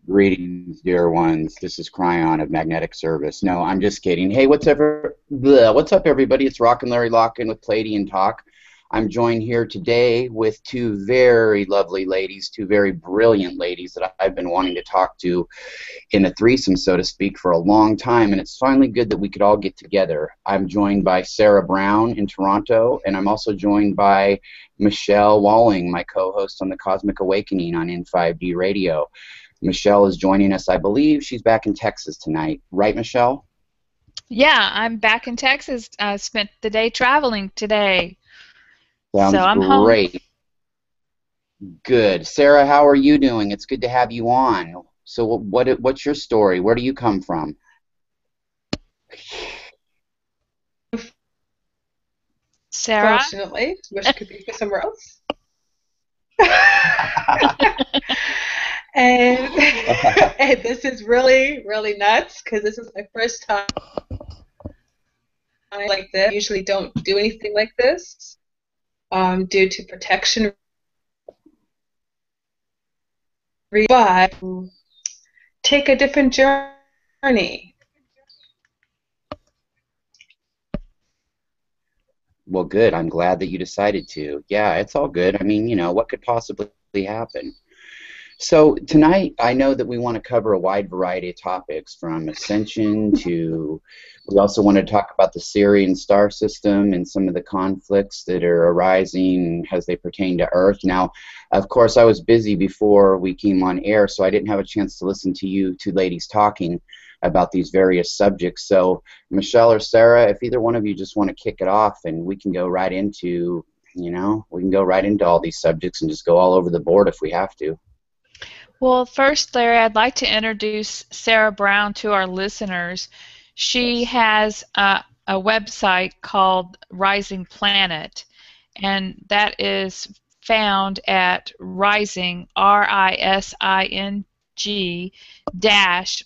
Greetings, dear ones. This is Cryon of Magnetic Service. No, I'm just kidding. Hey, what's up, everybody? It's Rock and Larry Locken with Pleiadian Talk. I'm joined here today with two very lovely ladies, two very brilliant ladies that I've been wanting to talk to in a threesome, so to speak, for a long time, and it's finally good that we could all get together. I'm joined by Sara Browne in Toronto, and I'm also joined by Michelle Walling, my co-host on the Cosmic Awakening on N5D Radio. Michelle is joining us. I believe she's back in Texas tonight. Right, Michelle? Yeah, I'm back in Texas. I spent the day traveling today. Sounds so I'm great. Home. Good. Sara, how are you doing? It's good to have you on. So what's your story? Where do you come from? Sara? Fortunately, wish I could be somewhere else. and this is really, really nuts because this is my first time like this. I usually don't do anything like this due to protection. But take a different journey. Well, good. I'm glad that you decided to. Yeah, it's all good. I mean, you know, what could possibly happen? So tonight, I know that we want to cover a wide variety of topics, from Ascension to, we also want to talk about the Sirian star system and some of the conflicts that are arising as they pertain to Earth. Now, of course, I was busy before we came on air, so I didn't have a chance to listen to you two ladies talking about these various subjects. So, Michelle or Sara, if either one of you just want to kick it off, and we can go right into, you know, we can go right into all these subjects and just go all over the board if we have to. Well, first, Larry, I'd like to introduce Sara Browne to our listeners. She has a website called Rising Planet, and that is found at rising, RISING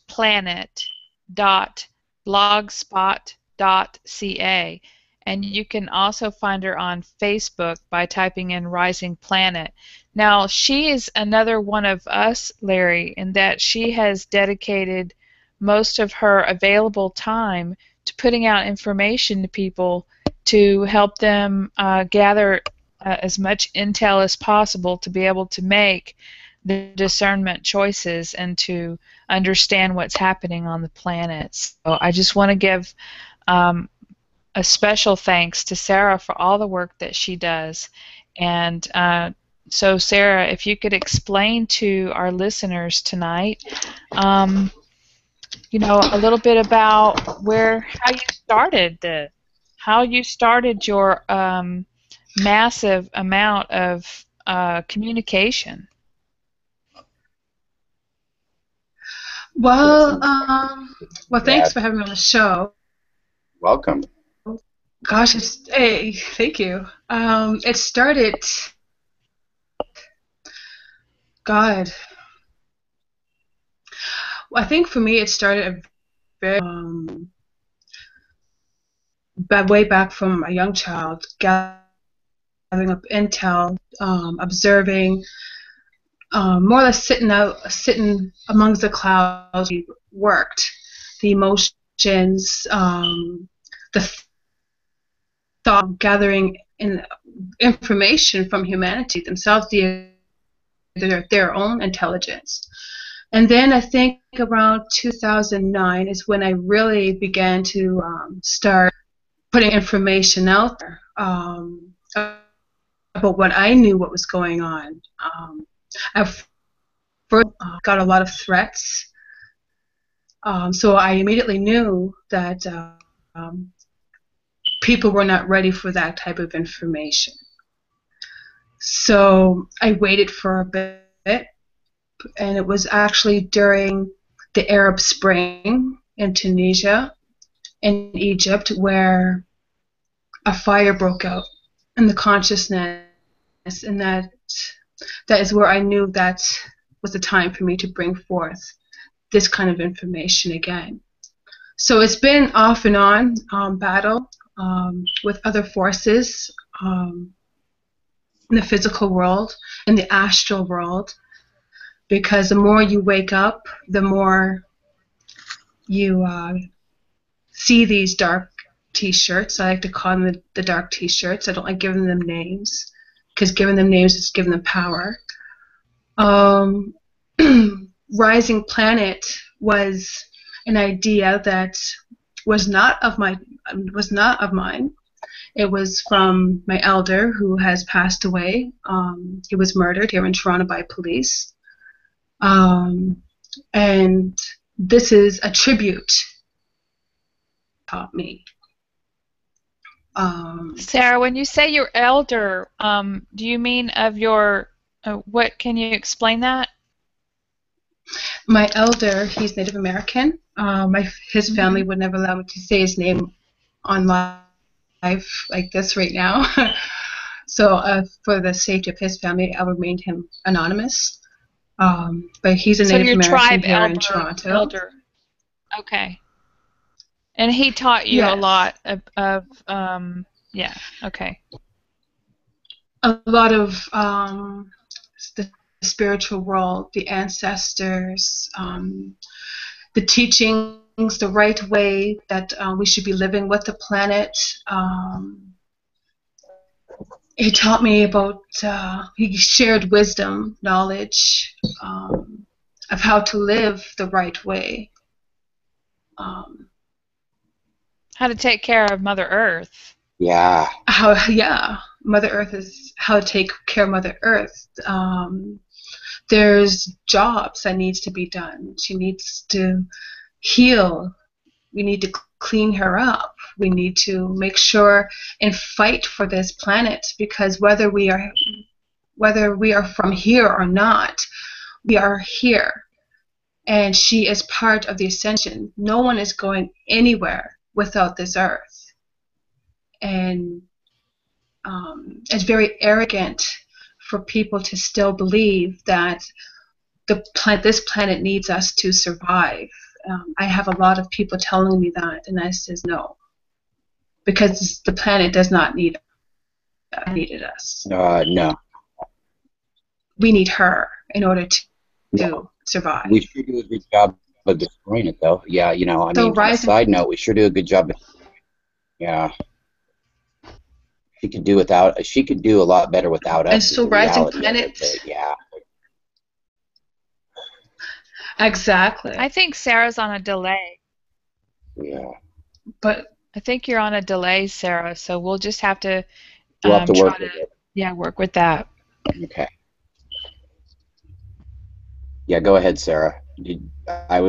planet.blogspot.ca. And you can also find her on Facebook by typing in Rising Planet. Now, she is another one of us, Larry, in that she has dedicated most of her available time to putting out information to people to help them gather as much intel as possible to be able to make the discernment choices and to understand what's happening on the planet. So I just want to give a special thanks to Sara for all the work that she does. And so, Sara, if you could explain to our listeners tonight, you know, a little bit about how you started your massive amount of communication. Well, thanks for having me on the show. Welcome. Gosh, hey, thank you. It started, God. Well, I think for me it started very way back from a young child, gathering up intel, observing, more or less sitting amongst the clouds. We worked the emotions, the thought, gathering information from humanity themselves, their own intelligence. And then I think around 2009 is when I really began to start putting information out there about what I knew what was going on. I first got a lot of threats, so I immediately knew that people were not ready for that type of information. So I waited for a bit, and it was actually during the Arab Spring in Tunisia and Egypt where a fire broke out in the consciousness, and that is where I knew that was the time for me to bring forth this kind of information again. So it's been off and on battle with other forces in the physical world, in the astral world, because the more you wake up, the more you see these dark t-shirts. I like to call them the dark t-shirts. I don't like giving them names, because giving them names is giving them power. Rising Planet was an idea that was not of mine. It was from my elder, who has passed away. He was murdered here in Toronto by police. And this is a tribute taught me. Sara, when you say your elder, do you mean of your, what, can you explain that? My elder, he's Native American. His family would never allow me to say his name on live like this right now. So for the safety of his family, I remained him anonymous. But he's a Native American here in Toronto. Elder. Okay. And he taught you a lot of yeah, okay. A lot of the spiritual world, the ancestors, the teachings, the right way that we should be living with the planet. He taught me about, he shared wisdom, knowledge of how to live the right way. How to take care of Mother Earth. Yeah. Mother Earth is how to take care of Mother Earth. There's jobs that needs to be done. She needs to heal. We need to clean her up. We need to make sure and fight for this planet, because whether we are from here or not, we are here. And she is part of the Ascension. No one is going anywhere without this earth. And it's very arrogant for people to still believe that this planet needs us to survive. I have a lot of people telling me that, and I says no, because the planet does not need us. No. We need her in order to survive. We sure do a good job of destroying it, though. Yeah, I mean, on a side note, we sure do a good job. Yeah. She could do a lot better without us. And so Rising Planet. Yeah. Exactly. I think Sarah's on a delay. Yeah. But I think you're on a delay, Sara, so we'll just have to, work with it. Yeah, work with that. Okay. Yeah, go ahead, Sara. I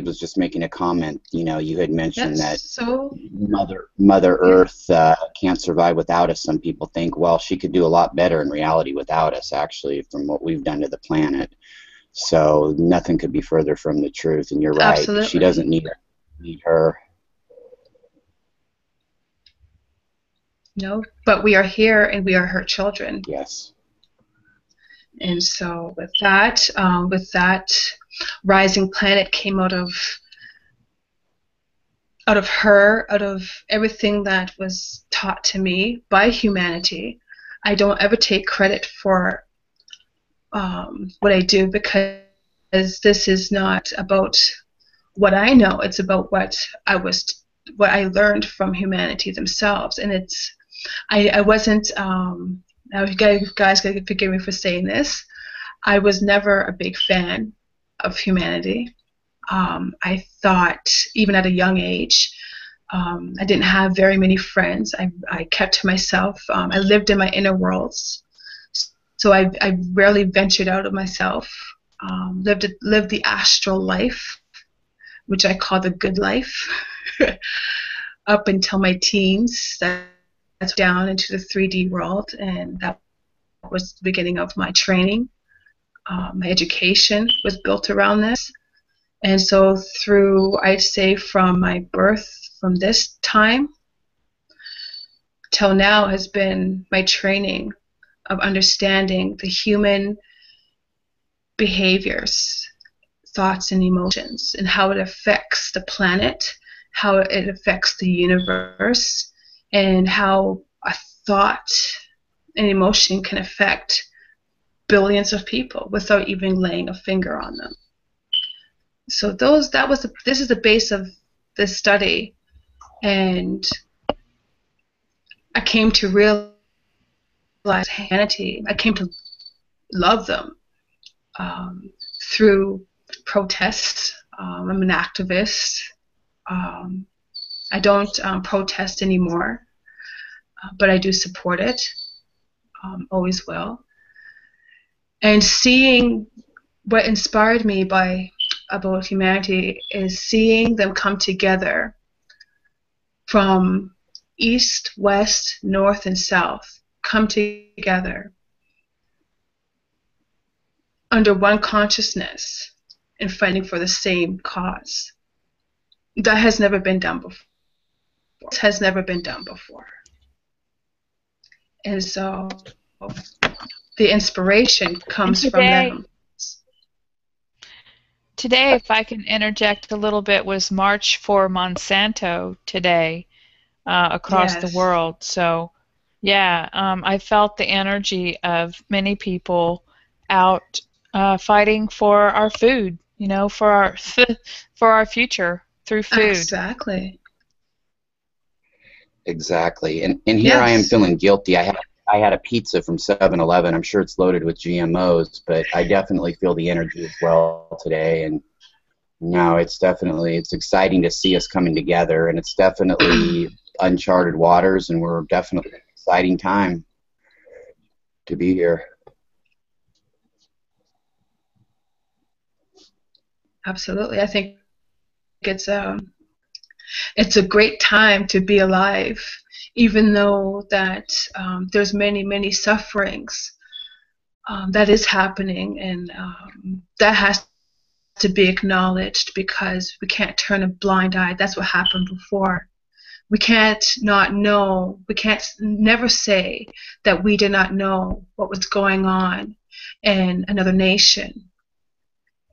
was just making a comment. You had mentioned that Mother Earth can't survive without us. Some people think, well, she could do a lot better in reality without us, actually, from what we've done to the planet. So nothing could be further from the truth. And you're right. Absolutely. She doesn't need her. No, but we are here, and we are her children. Yes. And so with that, Rising Planet came out of her, out of everything that was taught to me by humanity. I don't ever take credit for what I do, because this is not about what I know. It's about what I learned from humanity themselves. And I wasn't. Now, you guys gotta forgive me for saying this. I was never a big fan of humanity. I thought, even at a young age, I didn't have very many friends. I kept to myself. I lived in my inner worlds. So I rarely ventured out of myself. Lived the astral life, which I call the good life, up until my teens. That's down into the 3D world, and that was the beginning of my training. My education was built around this. And so through, I'd say, from my birth, from this time till now, has been my training of understanding the human behaviors, thoughts, and emotions, and how it affects the planet, how it affects the universe, and how a thought and emotion can affect billions of people without even laying a finger on them. So this is the base of this study, and I came to realize humanity. I came to love them through protests. I'm an activist. I don't protest anymore, but I do support it. Always will. And seeing what inspired me about humanity is seeing them come together from east, west, north, and south, come together under one consciousness and fighting for the same cause. That has never been done before. It has never been done before. And so the inspiration comes from them. Today, if I can interject a little bit, was March for Monsanto today across the world. So, yeah, I felt the energy of many people out fighting for our food, you know, for our future through food. Exactly. And here I am feeling guilty. I had a pizza from 7-Eleven. I'm sure it's loaded with GMOs, but I definitely feel the energy as well today. And no, it's exciting to see us coming together, and it's definitely uncharted waters, and we're definitely an exciting time to be here. Absolutely. I think it's a great time to be alive, even though that there's many sufferings that is happening, and that has to be acknowledged, because we can't turn a blind eye. That's what happened before. We can't not know. We can't never say that we did not know what was going on in another nation.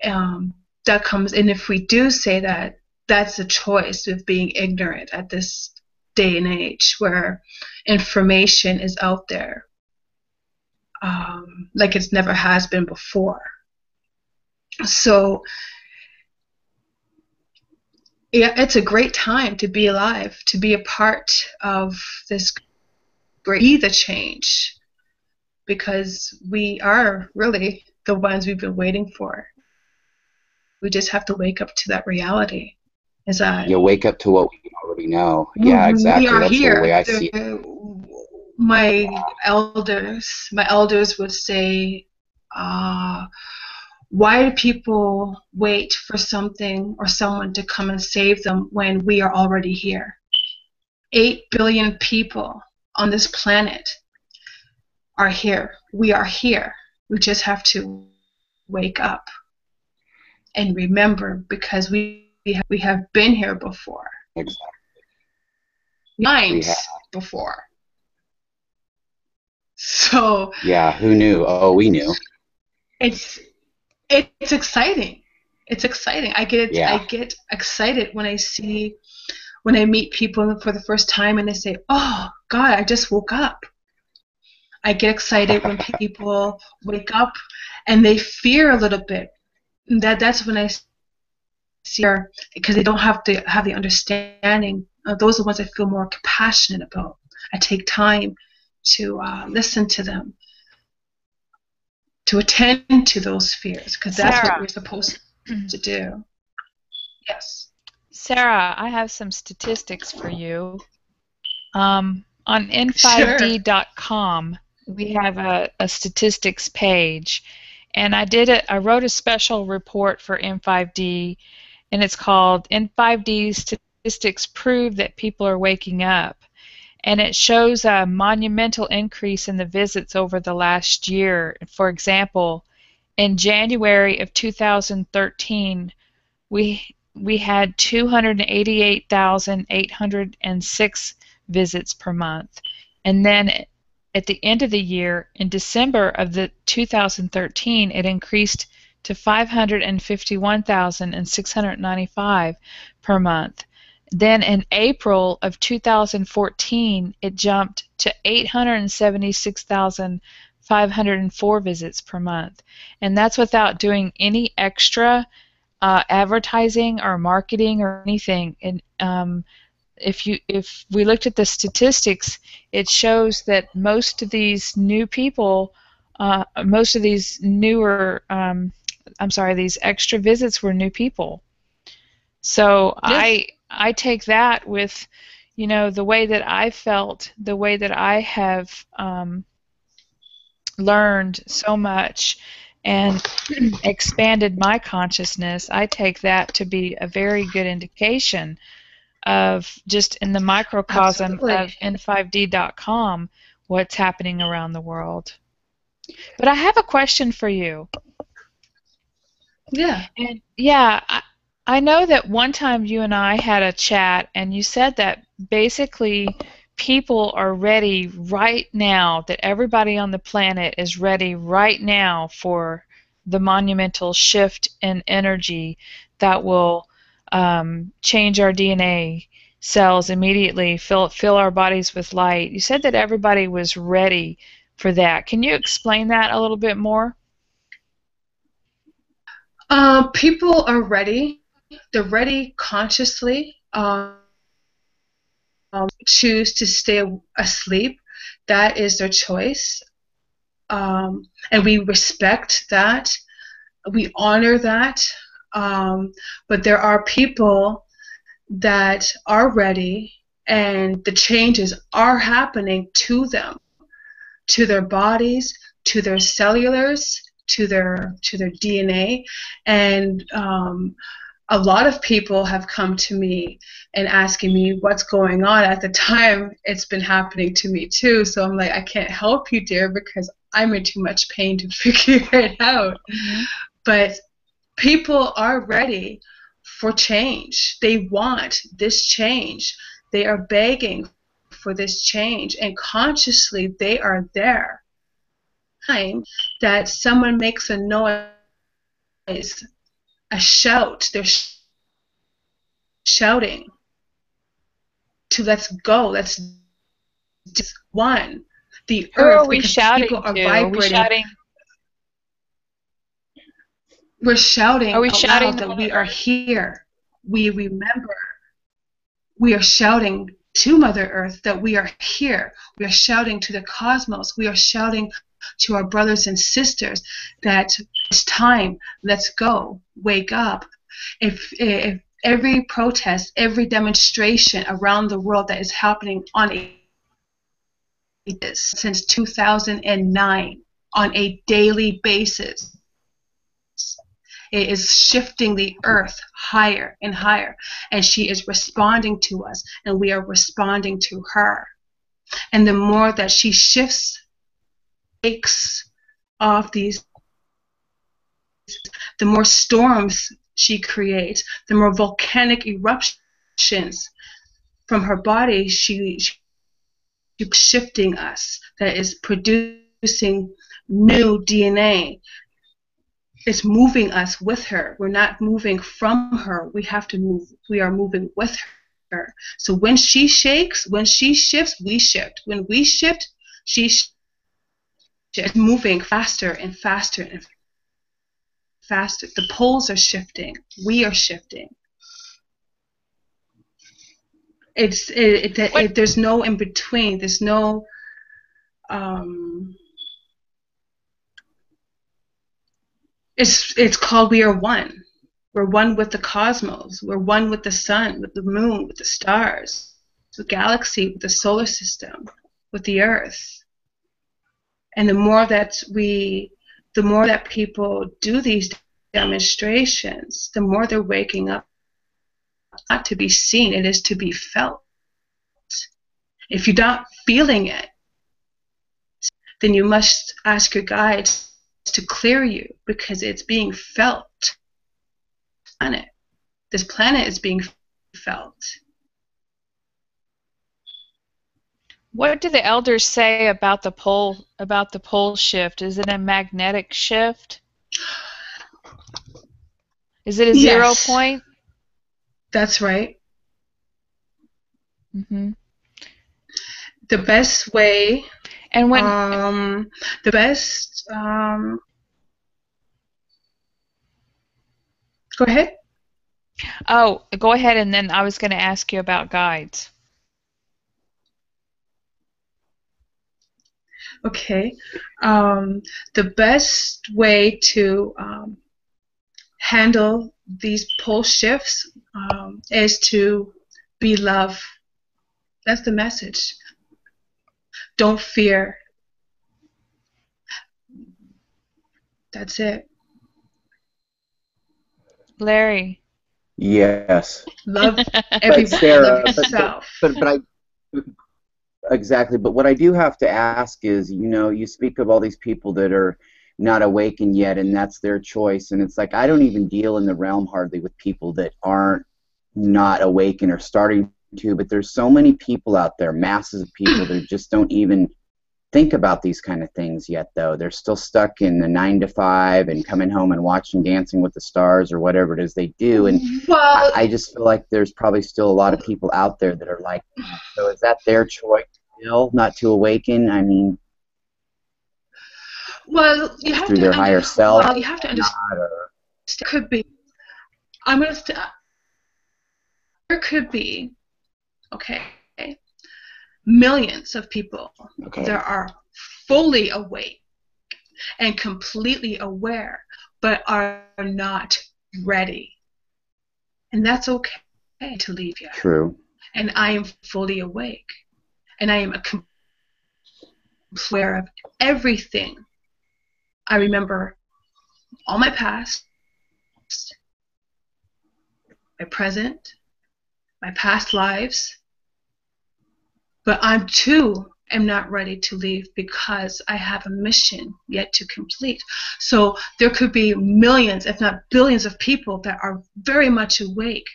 That comes, and if we do say that, that's a choice of being ignorant at this day and age where information is out there like it never has been before. So, yeah, it's a great time to be alive, to be a part of this be the change, because we are really the ones we've been waiting for. We just have to wake up to that reality. You wake up to what we already know. Yeah, exactly. We are That's here. the way I see it. My elders would say, why do people wait for something or someone to come and save them when we are already here? 8 billion people on this planet are here. We are here. We just have to wake up and remember, because we have been here before. Exactly. Minds before. So yeah, who knew? Oh, we knew. It's exciting. It's exciting. I get excited when I meet people for the first time and they say, "Oh God, I just woke up." I get excited when people wake up and they fear a little bit. That's when I see her, because they don't have the understanding. Those are the ones I feel more compassionate about. I take time to listen to them, to attend to those fears, because that's what we're supposed to do. Yes. Sarah, I have some statistics for you. On n5d.com, we have a statistics page, and I wrote a special report for N5D, and it's called N5D Statistics Prove That People Are Waking Up. And it shows a monumental increase in the visits over the last year. For example, in January of 2013, we had 288,806 visits per month. And then at the end of the year, in December of 2013, it increased to 551,695 per month. Then in April of 2014, it jumped to 876,500 504 visits per month. And that's without doing any extra advertising or marketing or anything. And if we looked at the statistics, it shows that most of these new people, most of these newer, these extra visits were new people. So Yes. I take that with, the way that I felt, the way that I have learned so much and expanded my consciousness. I take that to be a very good indication of just in the microcosm of Absolutely. n5d.com what's happening around the world. But I have a question for you. Yeah. And yeah, I know that one time you and I had a chat, and you said that basically people are ready right now, that everybody on the planet is ready right now for the monumental shift in energy that will change our DNA cells immediately, fill our bodies with light. You said that everybody was ready for that. Can you explain that a little bit more? People are ready. They're ready consciously. Choose to stay asleep. That is their choice. And we respect that. We honor that. But there are people that are ready, and the changes are happening to them, to their bodies, to their cellulars, to their DNA, and a lot of people have come to me and asking me what's going on. At the time, it's been happening to me too. So I'm like, I can't help you, dear, because I'm in too much pain to figure it out. Mm-hmm. But people are ready for change. They want this change. They are begging for this change, and consciously they are there. Time that someone makes a noise, a shout, they're shouting to let's go, let's just one. The Who are earth, we because people shouting are to? Are we vibrating. shouting? We're Are shouting we out shouting loud to that Mother we are Earth? here. We remember. We are shouting to Mother Earth that we are here. We are shouting to the cosmos. We are shouting to our brothers and sisters that it's time. Let's go. Wake up. If every protest, every demonstration around the world that is happening on since 2009 on a daily basis, it is shifting the earth higher and higher, and she is responding to us, and we are responding to her. And the more that she shifts, takes off these, the more storms she creates, the more volcanic eruptions from her body she shifting us, that is producing new DNA. It's moving us with her. We're not moving from her. We have to move. We are moving with her. So when she shakes, when she shifts, we shift. When we shift, she shifts. It's moving faster and faster and faster. The poles are shifting. We are shifting. There's no in between. There's no it's called we are one. We're one with the cosmos. We're one with the sun, with the moon, with the stars, with the galaxy, with the solar system, with the earth. And the more that people do these demonstrations, the more they're waking up. Not to be seen, it is to be felt. If you're not feeling it, then you must ask your guides to clear you, because it's being felt. This planet is being felt. What do the elders say about the pole shift? Is it a magnetic shift? Is it a 0 Yes, point? that's right. Mm-hmm. The best way. And when the best. Go ahead. Oh, go ahead, and then I was going to ask you about guides. Okay. The best way to handle these pole shifts is to be love. That's the message. Don't fear. That's it. Larry. Yes. Love But everybody. Sarah, Love yourself. but I exactly. But what I do have to ask is, you know, you speak of all these people that are not awakened yet, and that's their choice. And it's like I don't even deal in the realm hardly with people that aren't not awakened or starting to. But there's so many people out there, masses of people that just don't even think about these kind of things yet, though. They're still stuck in the 9 to 5 and coming home and watching Dancing with the Stars or whatever it is they do. And Well, I just feel like there's probably still a lot of people out there that are like, so is that their choice still, not to awaken? I mean, well, you have through to their higher self, well, you have to understand. or Could be. I'm gonna. There could be. Okay. Millions of people okay, that are fully awake and completely aware, but are not ready. And that's okay to leave yet. true. And I am fully awake. And I am aware of everything. I remember all my past, my present, my past lives. But I too am not ready to leave because I have a mission yet to complete. So there could be millions, if not billions, of people that are very much awake,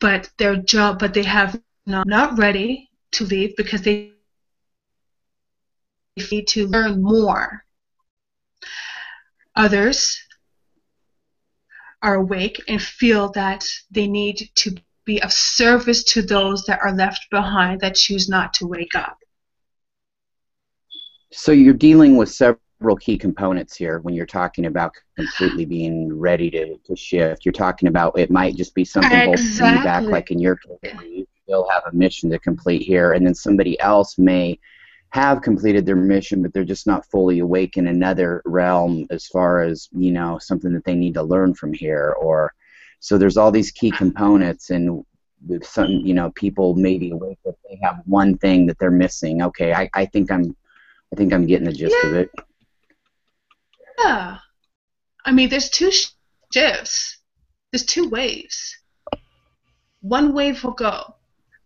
but they have not ready to leave because they need to learn more. Others are awake and feel that they need to be of service to those that are left behind that choose not to wake up. So you're dealing with several key components here when you're talking about completely being ready to shift. You're talking about it might just be something holding you back, like in your case, where you still have a mission to complete here, and then somebody else may have completed their mission, but they're just not fully awake in another realm as far as, you know, something that they need to learn from here. Or so there's all these key components, and with some, you know, people may be awake, but they have one thing that they're missing. Okay, I think I'm getting the gist of it. Yeah. I mean, there's two shifts. There's two waves. One wave will go.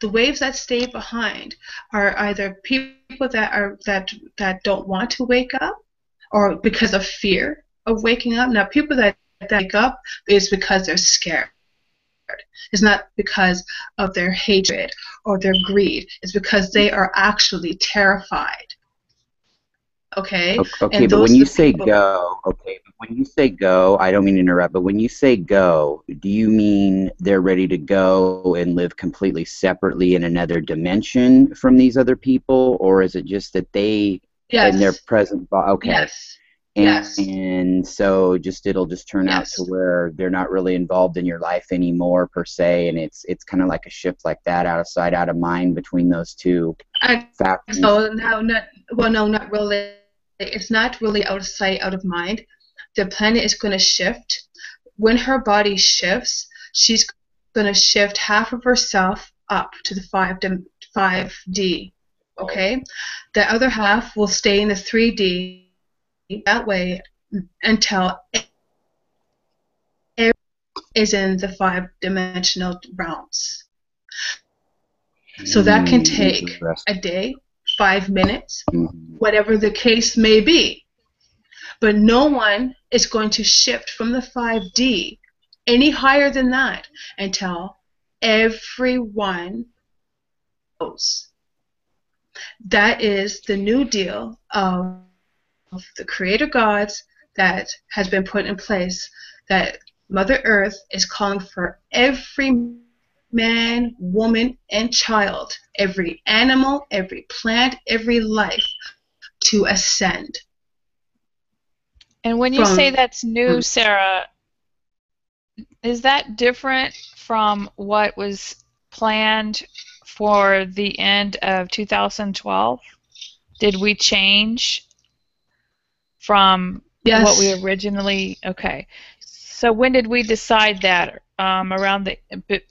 The waves that stay behind are either people that don't want to wake up, or because of fear of waking up. Now, people that wake up is because they're scared. It's not because of their hatred or their greed. It's because they are actually terrified. Okay. Okay, but when you say go, I don't mean to interrupt, but when you say go, do you mean they're ready to go and live completely separately in another dimension from these other people, or is it just that they in their present okay. Yes. And so it'll just turn out to where they're not really involved in your life anymore per se, and it's kind of like a shift like that, out of sight, out of mind, between those two factors. No, not really. It's not really out of sight, out of mind. The planet is going to shift. When her body shifts, she's going to shift half of herself up to the 5D. Okay? The other half will stay in the 3D that way until it is in the 5-dimensional realms. So that can take a day, 5 minutes, whatever the case may be. But no one is going to shift from the 5D any higher than that until everyone goes. That is the new deal of the Creator Gods that has been put in place, that Mother Earth is calling for every man, woman, and child, every animal, every plant, every life to ascend. And when you say that's new, Sarah, is that different from what was planned for the end of 2012? Did we change from what we originally? Okay. So when did we decide that? Around the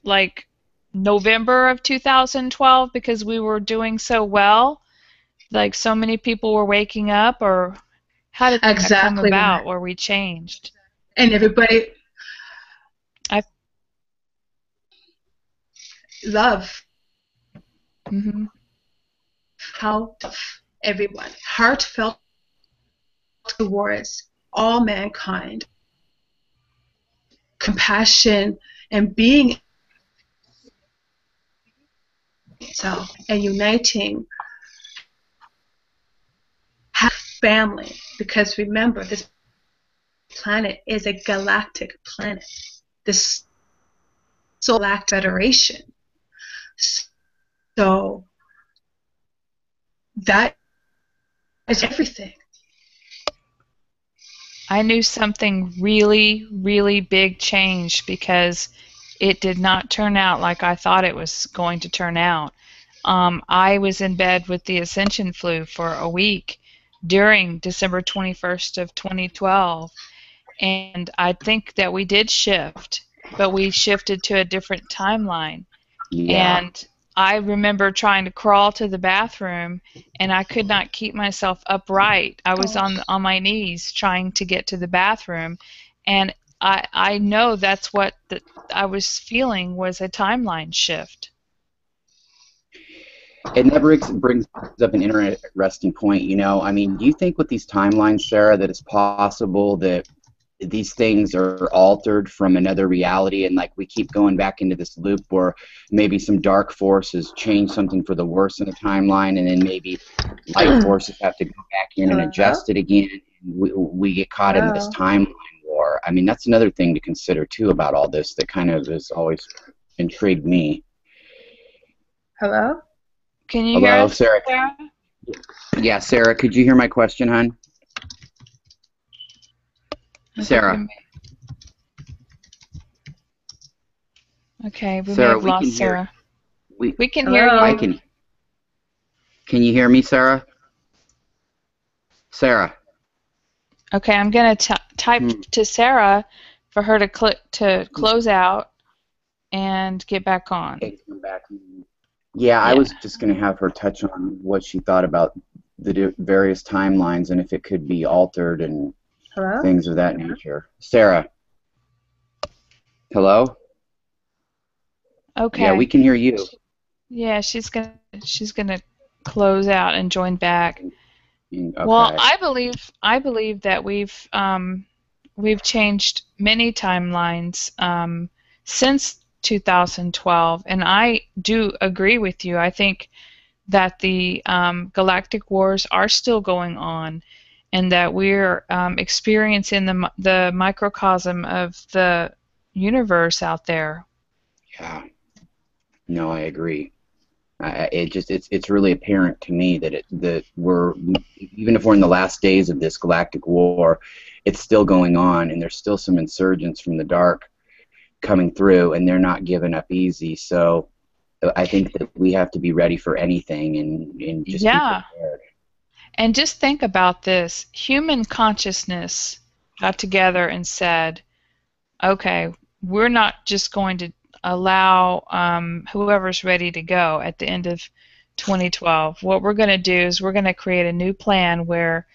like November of 2012, because we were doing so well, like so many people were waking up, or how did that come about where we changed? And everybody love. How everyone heartfelt towards all mankind, compassion and being itself, and uniting family, because remember, this planet is a galactic planet, this Solar Federation. So that is everything. I knew something really, really big changed because it did not turn out like I thought it was going to turn out. I was in bed with the Ascension flu for a week during December 21st of 2012, and I think that we did shift, but we shifted to a different timeline. Yeah. And I remember trying to crawl to the bathroom, and I could not keep myself upright. I was on my knees trying to get to the bathroom, and I know that's what I was feeling was a timeline shift. And that brings up an interesting point. You know, I mean, do you think with these timelines, Sarah, that it's possible that these things are altered from another reality, and like we keep going back into this loop where maybe some dark forces change something for the worse in a timeline, and then maybe light forces have to go back in and adjust it again, and we get caught in this timeline war? I mean, that's another thing to consider too about all this that kind of has always intrigued me. Hello? Can you hear us, Sarah? Yeah, Sarah, could you hear my question, hon? Sarah. Okay, we may have lost Sarah. We can hear you. Can you hear me, Sarah? Sarah. Okay, I'm going to type to Sarah for her to click to close out and get back on. Yeah, I was just going to have her touch on what she thought about the various timelines and if it could be altered and things of that nature. Sarah. Hello? Okay. Yeah, we can hear you. Yeah, she's gonna close out and join back. Okay. Well, I believe that we've changed many timelines since 2012, and I do agree with you. I think that the galactic wars are still going on, and that we're experiencing the microcosm of the universe out there. Yeah. No, I agree. It's really apparent to me that we're, even if we're in the last days of this galactic war, it's still going on, and there's still some insurgents from the dark coming through, and they're not giving up easy. So I think that we have to be ready for anything and just be prepared. And just think about this. Human consciousness got together and said, okay, we're not just going to allow whoever's ready to go at the end of 2012. What we're going to do is we're going to create a new plan where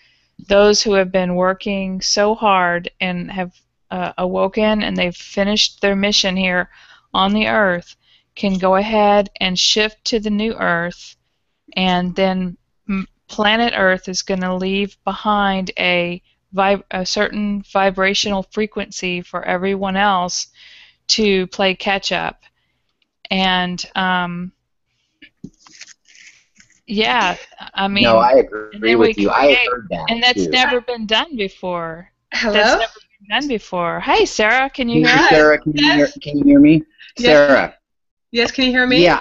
those who have been working so hard and have awoken and they've finished their mission here on the Earth can go ahead and shift to the new Earth, and then planet Earth is going to leave behind a certain vibrational frequency for everyone else to play catch up. And yeah, I mean, no, I agree with you. I heard that, and that's too. never been done before. Hello? That's never been done before. Hey, Sarah, can you hear us? Sarah, can you hear me? Yes. Sarah. Yes, can you hear me? Yeah,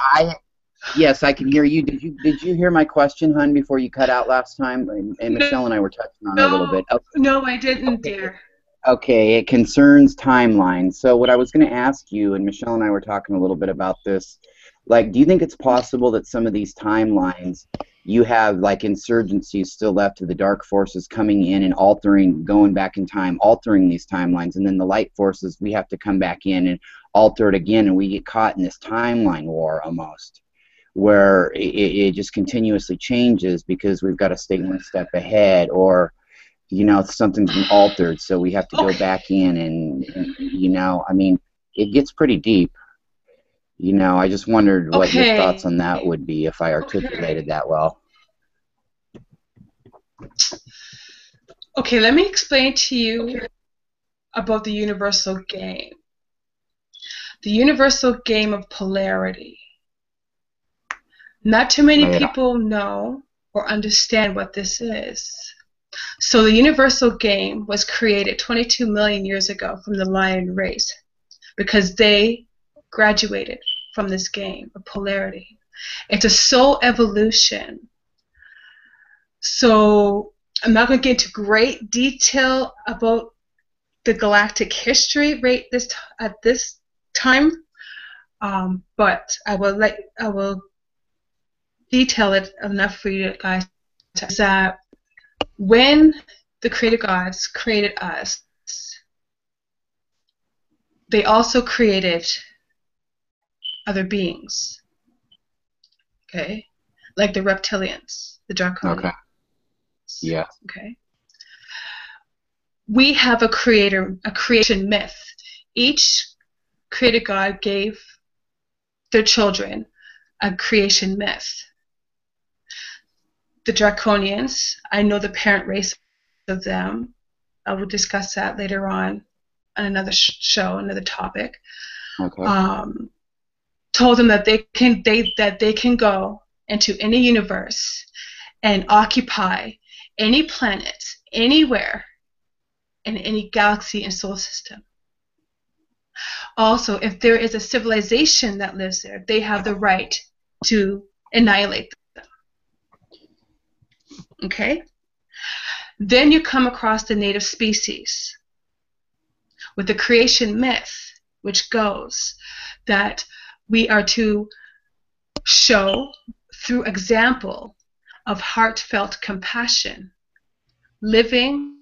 yes, I can hear you. Did you hear my question, hun, before you cut out last time? And Michelle and I were touching on it a little bit. No, I didn't, Okay. dear. Okay, it concerns timelines. So what I was going to ask you, and Michelle and I were talking a little bit about this, like, do you think it's possible that some of these timelines, you have like insurgencies still left of the dark forces coming in and altering, going back in time, altering these timelines, and then the light forces, we have to come back in and alter it again, and we get caught in this timeline war almost, where it just continuously changes because we've got to stay one step ahead, or something's been altered, so we have to go back in and I mean, it gets pretty deep. I just wondered what your thoughts on that would be if I articulated that well. Okay, let me explain to you about the universal game. The universal game of polarity. Not too many people know or understand what this is. So the universal game was created 22 million years ago from the lion race because they graduated from this game of polarity. It's a soul evolution. So I'm not going to get into great detail about the galactic history right at this time, but I will detail it enough for you guys to that when the creator gods created us, they also created other beings. Okay? Like the reptilians, the draconians. Okay. Yeah. Okay. We have a creation myth. Each creator god gave their children a creation myth. The draconians, I know the parent race of them. I will discuss that later on another show, another topic. Okay. Told them that they can go into any universe and occupy any planet, anywhere, in any galaxy and solar system. Also, if there is a civilization that lives there, they have the right to annihilate them. Okay? Then you come across the native species with the creation myth, which goes that we are to show through example of heartfelt compassion, living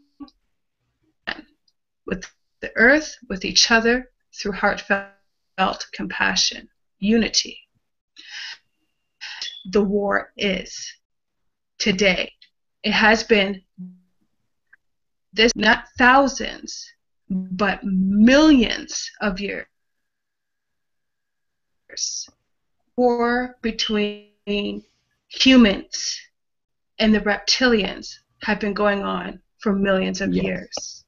with the earth, with each other, through heartfelt compassion, unity. The war is today. It has been this, not thousands, but millions of years. War between humans and the reptilians have been going on for millions of years.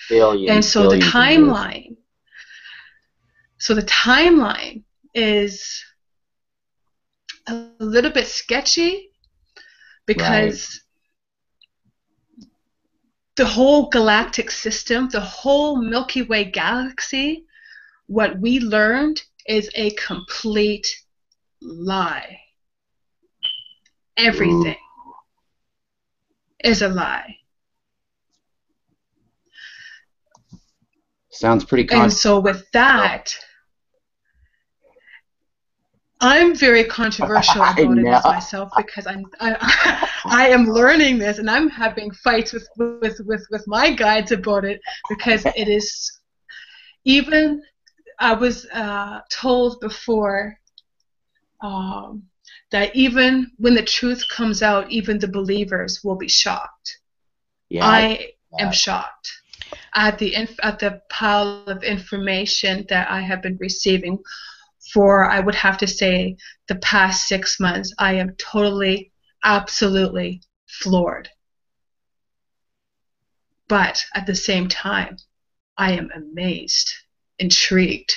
Billions, and so the timeline, is a little bit sketchy because the whole galactic system, the whole Milky Way galaxy, what we learned is a complete lie. Everything is a lie. Sounds pretty And so with that, I'm very controversial about it myself because I am learning this and I'm having fights with my guides about it because it is, even I was told before that even when the truth comes out, even the believers will be shocked. Yeah, I am shocked at the pile of information that I have been receiving for, I would have to say, the past 6 months. I am totally, absolutely floored. But at the same time, I am amazed, intrigued.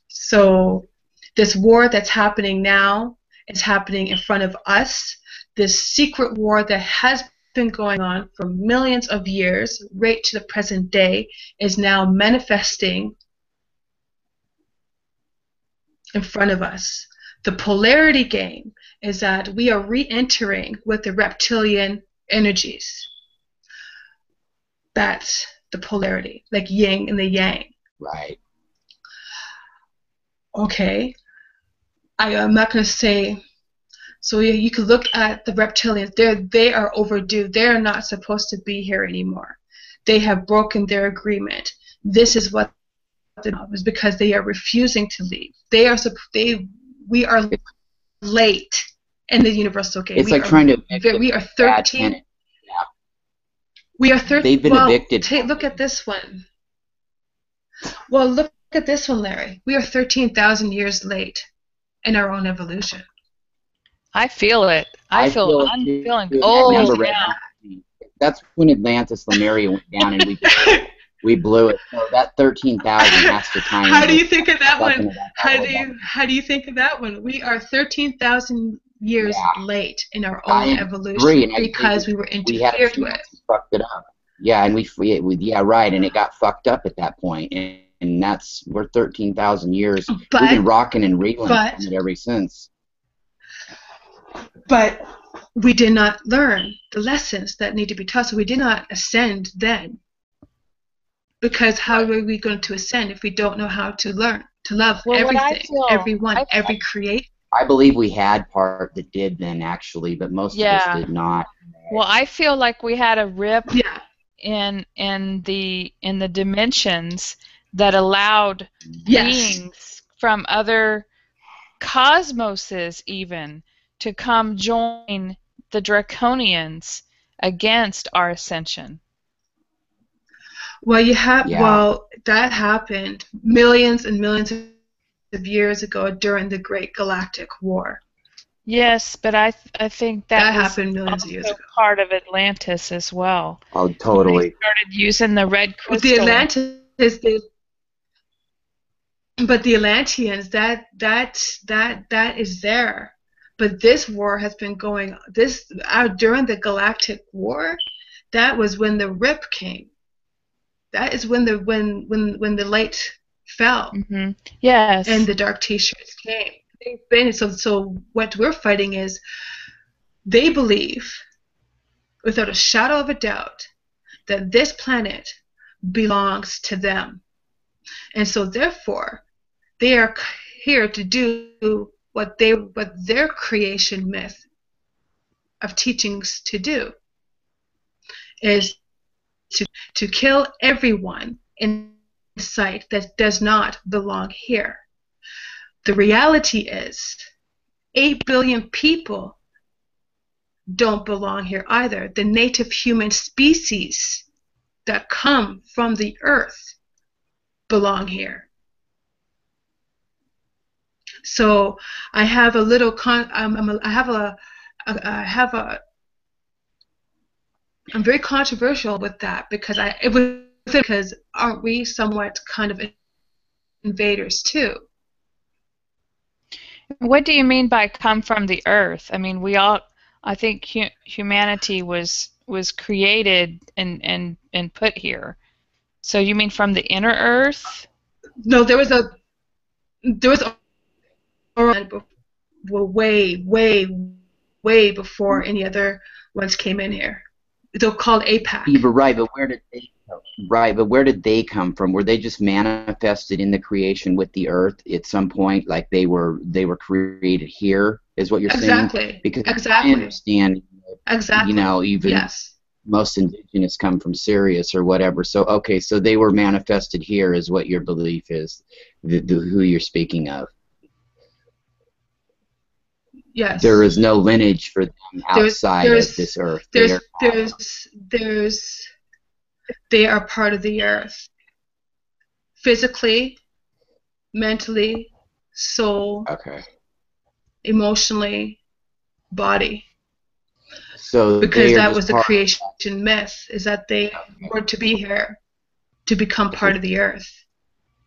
So this war that's happening now is happening in front of us. This secret war that has been going on for millions of years, right to the present day, is now manifesting in front of us. The polarity game is that we are re-entering with the reptilian energies. That's the polarity, like yin and the yang. Right. Okay. I'm not going to say. So you can look at the reptilians. They are overdue. They are not supposed to be here anymore. They have broken their agreement. This is what is because they are refusing to leave. We are late in the universal game. It's like trying to we are 13. Yeah. We are 13. They've been evicted. Look at this one. Well, look at this one, Larry. We are 13,000 years late in our own evolution. I feel it. I'm feeling too. old now. That's when Atlantis, Lemuria went down, and we blew it. So that 13,000 has to time. How do you think of that one? How do you think of that one? We are 13,000 years late in our own evolution because we were interfered with. Fucked it up. Yeah, and right, and it got fucked up at that point, and we're 13,000 years. We've been rocking and reeling it ever since. But we did not learn the lessons that need to be taught, so we did not ascend then. Because how are we going to ascend if we don't know how to learn to love everything, everyone, every create? I believe we had part that did then, actually, but most of us did not. Well, I feel like we had a rip in the dimensions that allowed beings from other cosmoses even to come join the Draconians against our ascension. Well, well, that happened millions and millions of years ago during the Great Galactic War. Yes, but I think that happened millions of years ago. Part of Atlantis as well. Oh, totally. They started using the red crystal. The Atlantis, but the Atlanteans, that is there. But this war has been going during the Galactic War. That was when the rip came. That is when the light fell. Mm-hmm. Yes. And the dark T-shirts came. They've been so what we're fighting is they believe, without a shadow of a doubt, that this planet belongs to them, and so therefore they are here to do what their creation myth of teachings to do is to kill everyone in sight that does not belong here. The reality is 8 billion people don't belong here either. The native human species that come from the earth belong here. So I have a little I'm very controversial with that because aren't we somewhat kind of invaders too? What do you mean by come from the earth? I mean, I think humanity was created and put here. So you mean from the inner earth? No, there was way before any other ones came in here. They're called APAC. Yeah, but but where did they come from? Were they just manifested in the creation with the earth at some point? Like they were created here, is what you're saying? Because I understand, even most indigenous come from Sirius or whatever. So so they were manifested here, is what your belief is, who you're speaking of. Yes. There is no lineage for them outside of this earth. They are part of the earth. Physically, mentally, soul, emotionally, body. So because that was the creation myth, is that they were to be here to become part of the earth.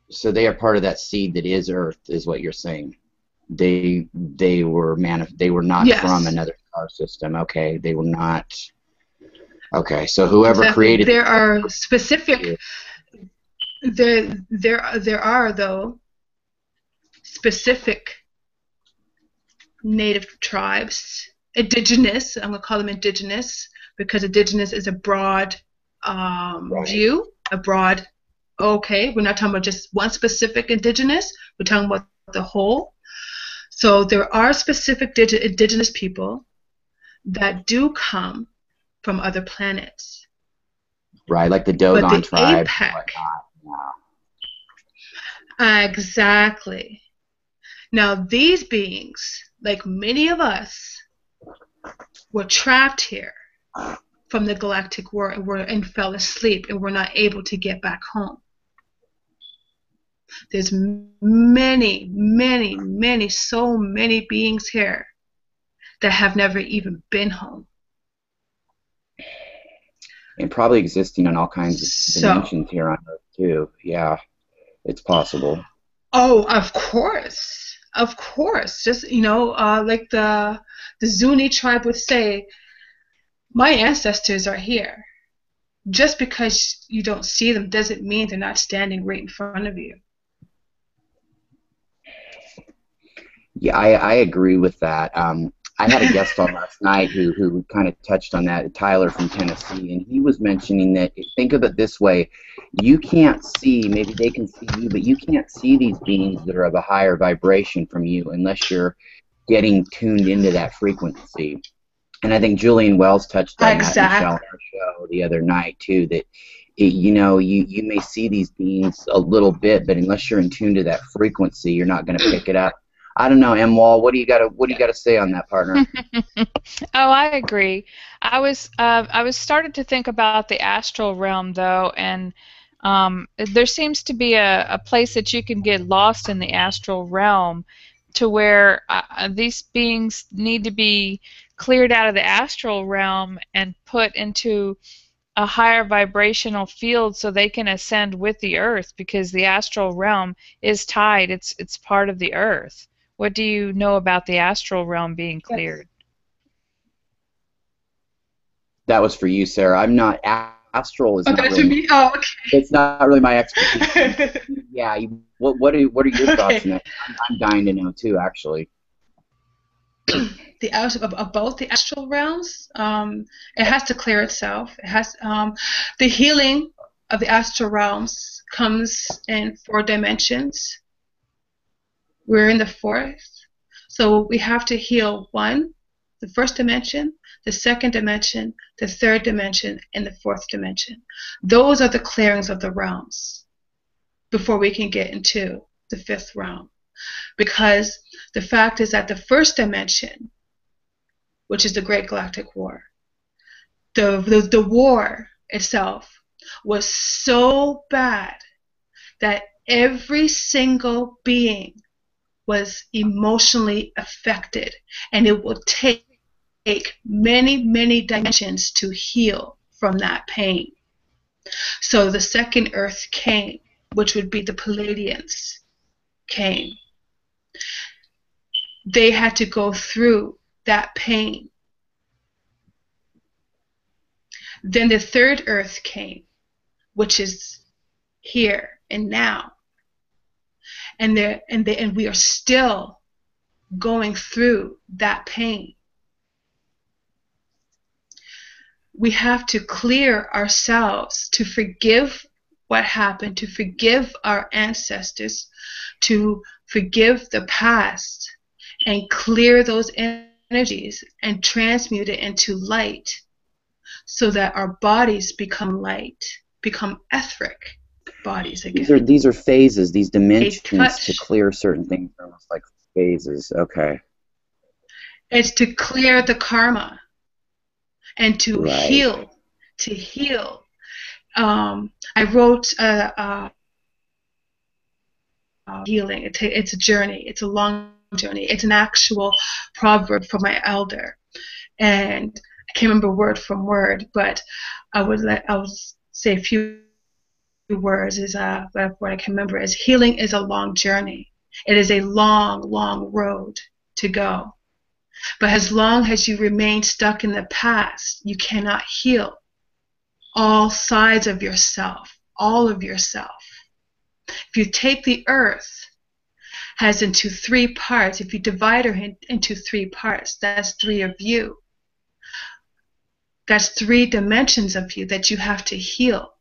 So they are part of that seed that is earth, is what you're saying. They were not from another star system. Okay, they were not. Okay, so whoever created. There are specific. There are though specific native tribes, indigenous, I'm going to call them indigenous, because indigenous is a broad view, a broad, okay, we're not talking about just one specific indigenous, we're talking about the whole. So there are specific indigenous people that do come from other planets. Right, like the Dogon tribe. APEC, exactly. Now these beings, like many of us, were trapped here from the galactic war and fell asleep and were not able to get back home. There's many, many, many, so many beings here that have never even been home. And probably existing on all kinds of dimensions here on Earth too. Yeah, it's possible. Oh, of course. Of course. Just, like the Zuni tribe would say, my ancestors are here. Just because you don't see them doesn't mean they're not standing right in front of you. Yeah, I agree with that. I had a guest on last night who kind of touched on that, Tyler from Tennessee, and he was mentioning that, think of it this way, you can't see, maybe they can see you, but you can't see these beings that are of a higher vibration from you unless you're getting tuned into that frequency. And I think Julian Wells touched on that, Michelle, on our show the other night too, that you may see these beings a little bit, but unless you're in tune to that frequency, you're not going to pick it up. I don't know, M. Wall. What do you got to say on that, partner? Oh, I agree. I was started to think about the astral realm though, and there seems to be a place that you can get lost in the astral realm, to where these beings need to be cleared out of the astral realm and put into a higher vibrational field so they can ascend with the earth, because the astral realm is tied. It's part of the earth. What do you know about the astral realm being cleared? That was for you, Sarah. I'm not astral. Is not that's really, for me. Oh, okay. It's not really my expertise. Yeah. What are your thoughts on that? I'm dying to know too, actually. About the astral realms, it has to clear itself. It has the healing of the astral realms comes in 4 dimensions. We're in the 4th, so we have to heal 1, the 1st dimension, the 2nd dimension, the 3rd dimension, and the 4th dimension. Those are the clearings of the realms before we can get into the 5th realm, because the fact is that the 1st dimension, which is the Great Galactic War, the war itself was so bad that every single being was emotionally affected, and it will take many, many dimensions to heal from that pain. So the 2nd Earth came, which would be the Pleiadians came. They had to go through that pain. Then the 3rd Earth came, which is here and now. And we are still going through that pain. We have to clear ourselves to forgive what happened, to forgive our ancestors, to forgive the past, and clear those energies and transmute it into light, so that our bodies become light, become etheric bodies again. These are phases, these dimensions to clear certain things are almost like phases. Okay. It's to clear the karma and to heal. To heal. I wrote healing. It's a journey. It's a long journey. It's an actual proverb from my elder, and I can't remember word from word, but I would say a few words. Is what I can remember is healing is a long journey. It is a long, long road to go. But as long as you remain stuck in the past, you cannot heal all sides of yourself, all of yourself. If you take the earth, has into 3 parts. If you divide her into 3 parts, that's 3 of you. That's 3 dimensions of you that you have to heal.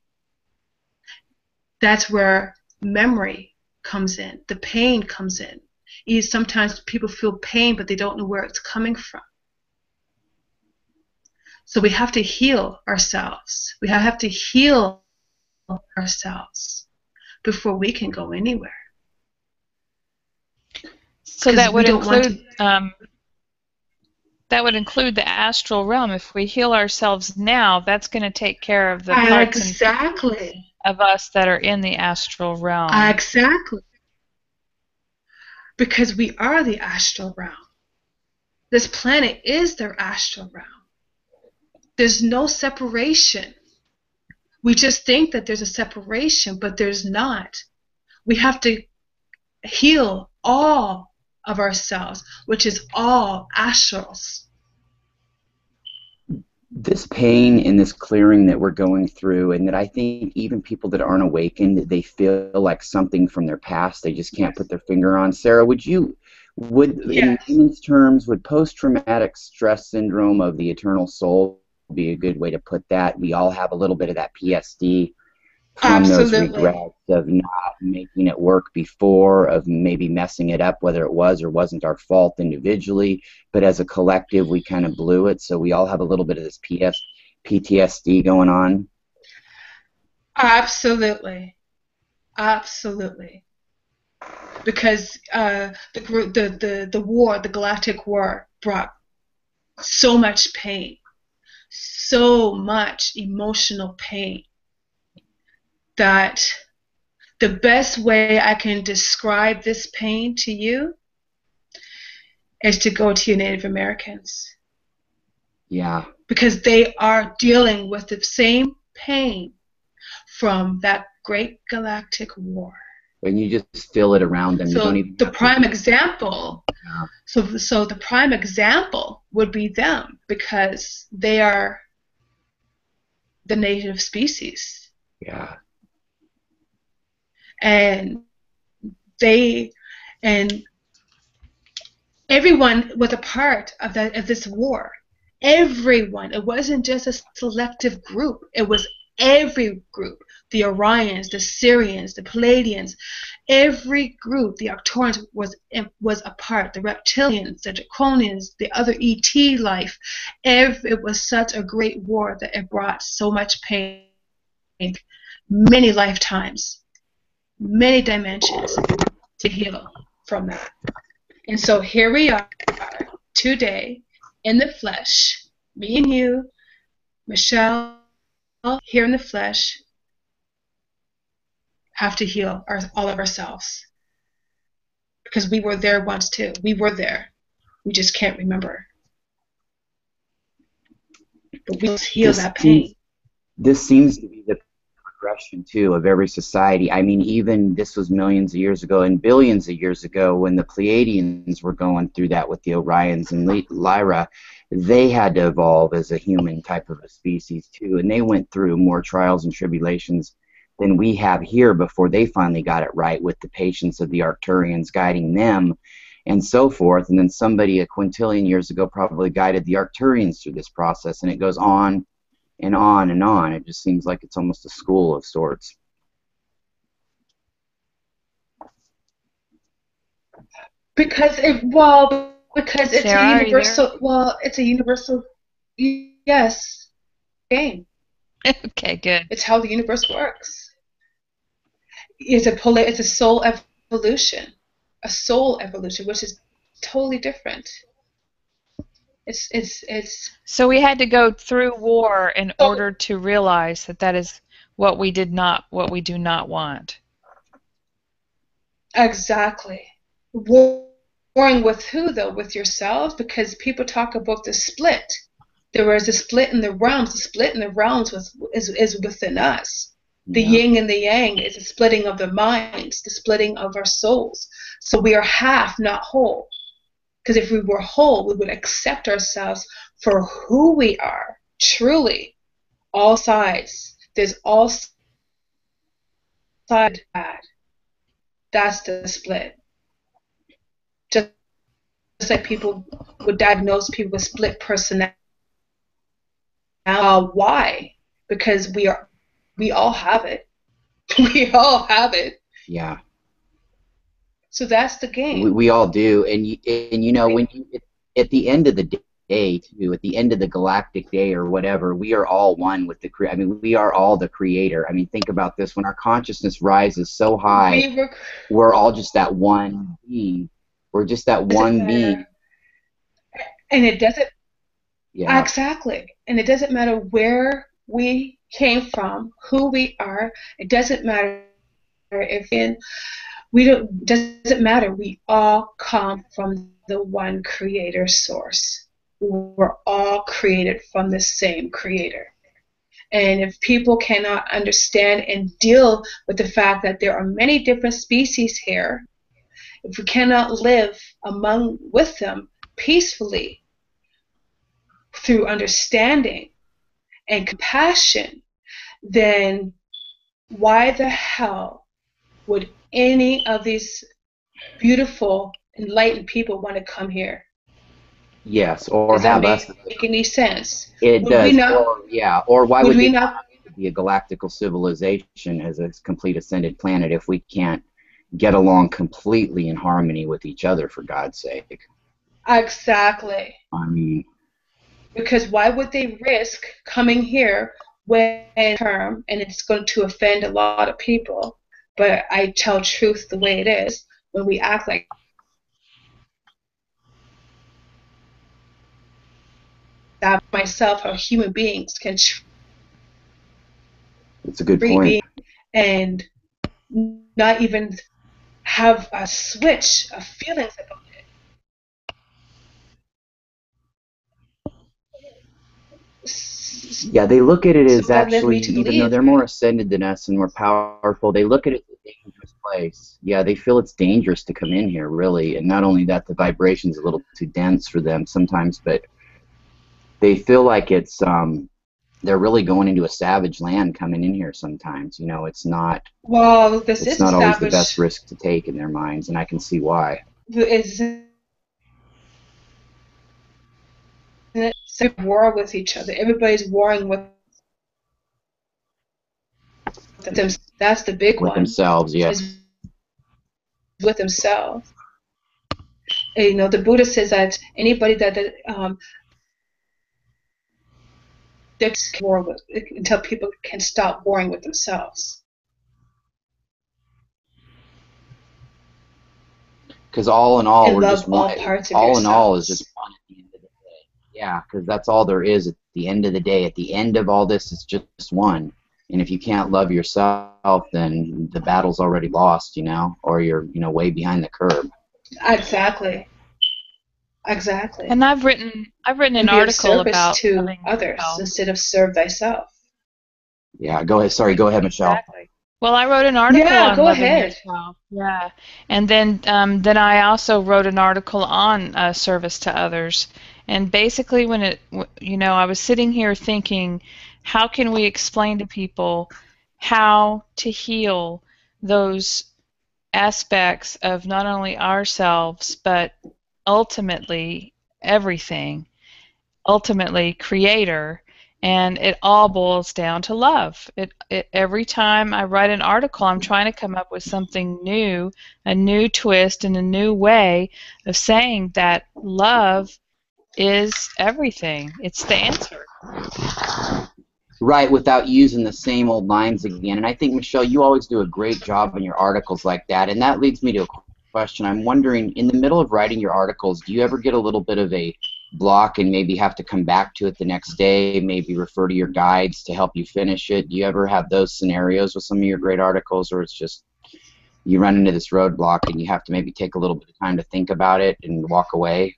That's where memory comes in. The pain comes in. Sometimes people feel pain, but they don't know where it's coming from. So we have to heal ourselves. We have to heal ourselves before we can go anywhere. So that would include the astral realm. If we heal ourselves now, that's going to take care of the parts exactly. of us that are in the astral realm. Exactly. Because we are the astral realm. This planet is their astral realm. There's no separation. We just think that there's a separation, but there's not. We have to heal all of ourselves, which is all astrals. This pain and this clearing that we're going through, and that I think even people that aren't awakened, they feel like something from their past they just can't put their finger on. Sarah, Yes. in layman's terms, would post-traumatic stress syndrome of the eternal soul be a good way to put that? We all have a little bit of that PSD from those regrets of not making it work before, of maybe messing it up, whether it was or wasn't our fault individually, but as a collective we kind of blew it, so we all have a little bit of this PTSD going on. Absolutely. Because the war, the Galactic War, brought so much pain, so much emotional pain, that the best way I can describe this pain to you is to go to your Native Americans. Yeah. Because they are dealing with the same pain from that great galactic war. And you just feel it around them. So you don't even the prime example. Yeah. So the prime example would be them, because they are the native species. Yeah. And everyone was a part of this war. Everyone. It wasn't just a selective group. It was every group. The Orions, the Syrians, the Pleiadians, every group. The Arcturians was a part. The Reptilians, the Draconians, the other ET life. It was such a great war that it brought so much pain, many lifetimes, many dimensions to heal from that. And so here we are today in the flesh, me and you, Michelle, here in the flesh, have to heal all of ourselves. Because we were there once too. We were there. We just can't remember. But we heal that pain. This seems to be the progression too of every society. I mean, even this was millions of years ago and billions of years ago when the Pleiadians were going through that with the Orions and Lyra. They had to evolve as a human type of a species too, and they went through more trials and tribulations than we have here before they finally got it right, with the patience of the Arcturians guiding them and so forth. And then somebody a quintillion years ago probably guided the Arcturians through this process, and it goes on and on and on. It just seems like it's almost a school of sorts. Because it's Sarah, a universal. Well, it's a universal. Yes, game. Okay, good. It's how the universe works. It's a soul evolution, which is totally different. It's. So we had to go through war in order to realize that is what we do not want. Exactly. Warring with who, though? With yourselves? Because people talk about the split. There was a split in the realms. The split in the realms is within us. The yin and the yang is a splitting of the minds, the splitting of our souls. So we are half, not whole. Because if we were whole, we would accept ourselves for who we are, truly. All sides. There's all sides bad. That's the split. like people would diagnose people with split personality. Why? Because we all have it. We all have it. Yeah. So that's the game. We all do, and you know, when you, at the end of the day, too, at the end of the galactic day or whatever, we are all one with the I mean, we are all the creator. I mean, think about this: when our consciousness rises so high, we're all just that one being. We're just that one being. And it doesn't. Yeah. Exactly. And it doesn't matter where we came from, who we are. It doesn't matter if doesn't matter. We all come from the one creator source. We're all created from the same creator. And if people cannot understand and deal with the fact that there are many different species here, if we cannot live with them peacefully through understanding and compassion, then why the hell would any of these beautiful, enlightened people want to come here? Yes, or does that have us. Make any sense? It would does. We not, or, yeah. Or why would we they not be a galactical civilization as a complete ascended planet if we can't get along completely in harmony with each other, for God's sake? Exactly. I mean, because why would they risk coming here when term, and it's going to offend a lot of people, but I tell truth the way it is. When we act like that, myself, how human beings can it's a good point. And not even have a switch of feelings about it. Yeah, they look at it as So actually, even though they're more ascended than us and more powerful, they look at it as a dangerous place. Yeah, they feel it's dangerous to come in here, really. And not only that, the vibration's a little too dense for them sometimes, but they feel like it's they're really going into a savage land coming in here sometimes. You know, it's not. Well, it's not always the best risk to take in their minds, and I can see why. It's a war with each other. Everybody's warring with them. That's the big one. With themselves, yes. With themselves. And, you know, the Buddha says that anybody that war with, until people can stop warring with themselves. Because all in all, we're just one. All in all is just one at the end of the day. Yeah, because that's all there is at the end of the day. At the end of all this, it's just one. And if you can't love yourself, then the battle's already lost, you know, or you're, you know, way behind the curve. Exactly. Exactly. And I've written an article about to others instead of serve thyself. Yeah, go ahead. Sorry, go ahead, Michelle. Exactly. Well, I wrote an article on loving yourself. Yeah, and then I also wrote an article on service to others. And basically, when I was sitting here thinking, how can we explain to people how to heal those aspects of not only ourselves but ultimately everything, ultimately creator, and it all boils down to love. Every time I write an article, I'm trying to come up with something new, a new twist and a new way of saying that love is everything. It's the answer. Right, without using the same old lines again. And I think, Michelle, you always do a great job in your articles like that. And that leads me to a question. I'm wondering, in the middle of writing your articles, do you ever get a little bit of a block and maybe have to come back to it the next day, maybe refer to your guides to help you finish it? Do you ever have those scenarios with some of your great articles, or it's just you run into this roadblock and you have to maybe take a little bit of time to think about it and walk away?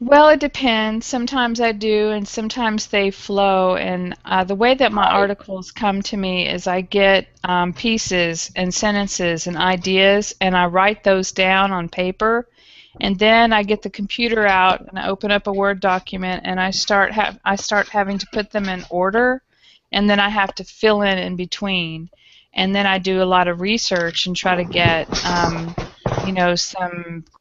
Well, it depends. Sometimes I do, and sometimes they flow. And the way that my articles come to me is I get pieces and sentences and ideas, and I write those down on paper. And then I get the computer out and I open up a Word document and I start having to put them in order, and then I have to fill in between. And then I do a lot of research and try to get some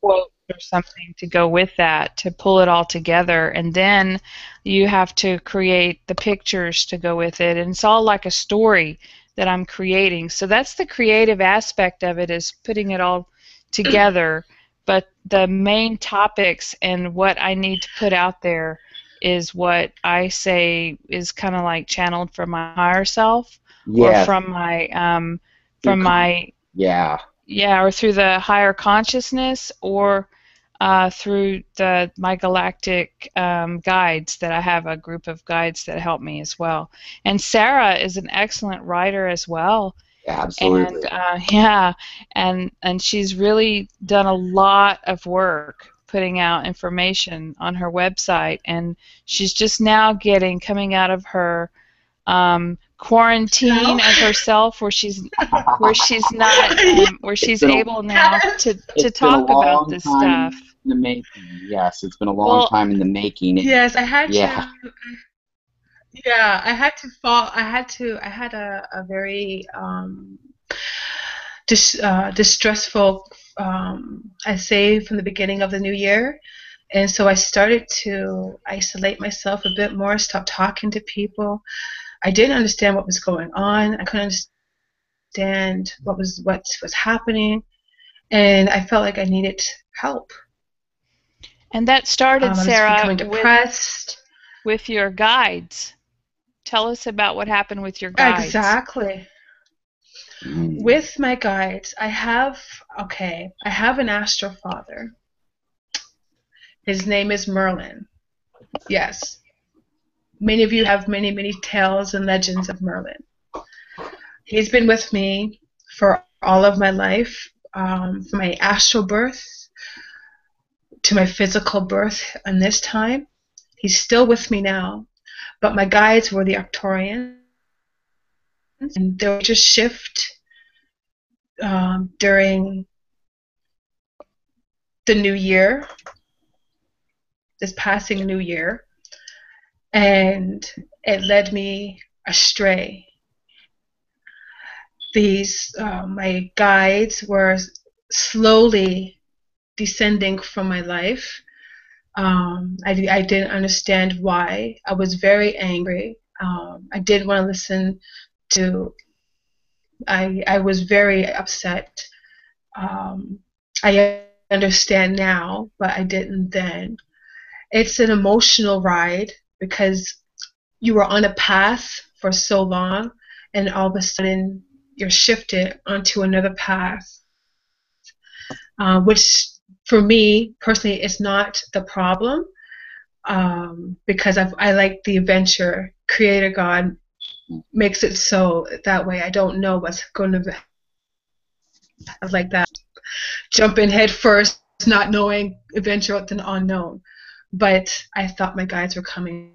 quotes or something to go with that to pull it all together, and then you have to create the pictures to go with it, and it's all like a story that I'm creating. So that's the creative aspect of it, is putting it all together. But the main topics and what I need to put out there is what I say is kind of like channeled from my higher self, or Yes. from my Yeah. yeah, or through the higher consciousness, or through my galactic guides. That I have a group of guides that help me as well. And Sara is an excellent writer as well. Absolutely. And yeah, and she's really done a lot of work putting out information on her website, and she's just now coming out of her quarantine of herself, where she's not where she's able now to talk about this stuff. In the making. Yes, it's been a long time in the making. Yes, I had Yeah. to. Yeah, I had to fall. I had a very distressful. I say from the beginning of the new year, and so I started to isolate myself a bit more. Stop talking to people. I didn't understand what was going on. I couldn't understand what was happening, and I felt like I needed help. And that started, I was Sara, becoming depressed. with your guides. Tell us about what happened with your guides. Exactly. With my guides, I have an astral father. His name is Merlin. Yes. Many of you have many, many tales and legends of Merlin. He's been with me for all of my life, from my astral birth to my physical birth, and this time. He's still with me now. But my guides were the Arcturians, and they would just shift during the new year, this passing new year, and it led me astray. My guides were slowly descending from my life. I didn't understand why. I was very angry. I didn't want to listen to. I was very upset. I understand now, but I didn't then. It's an emotional ride because you were on a path for so long, and all of a sudden you're shifted onto another path, which for me personally is not the problem, because I like the adventure. Creator God makes it so that way. I don't know what's going to be like that. Jump in head first, not knowing, adventure with an unknown. But I thought my guides were coming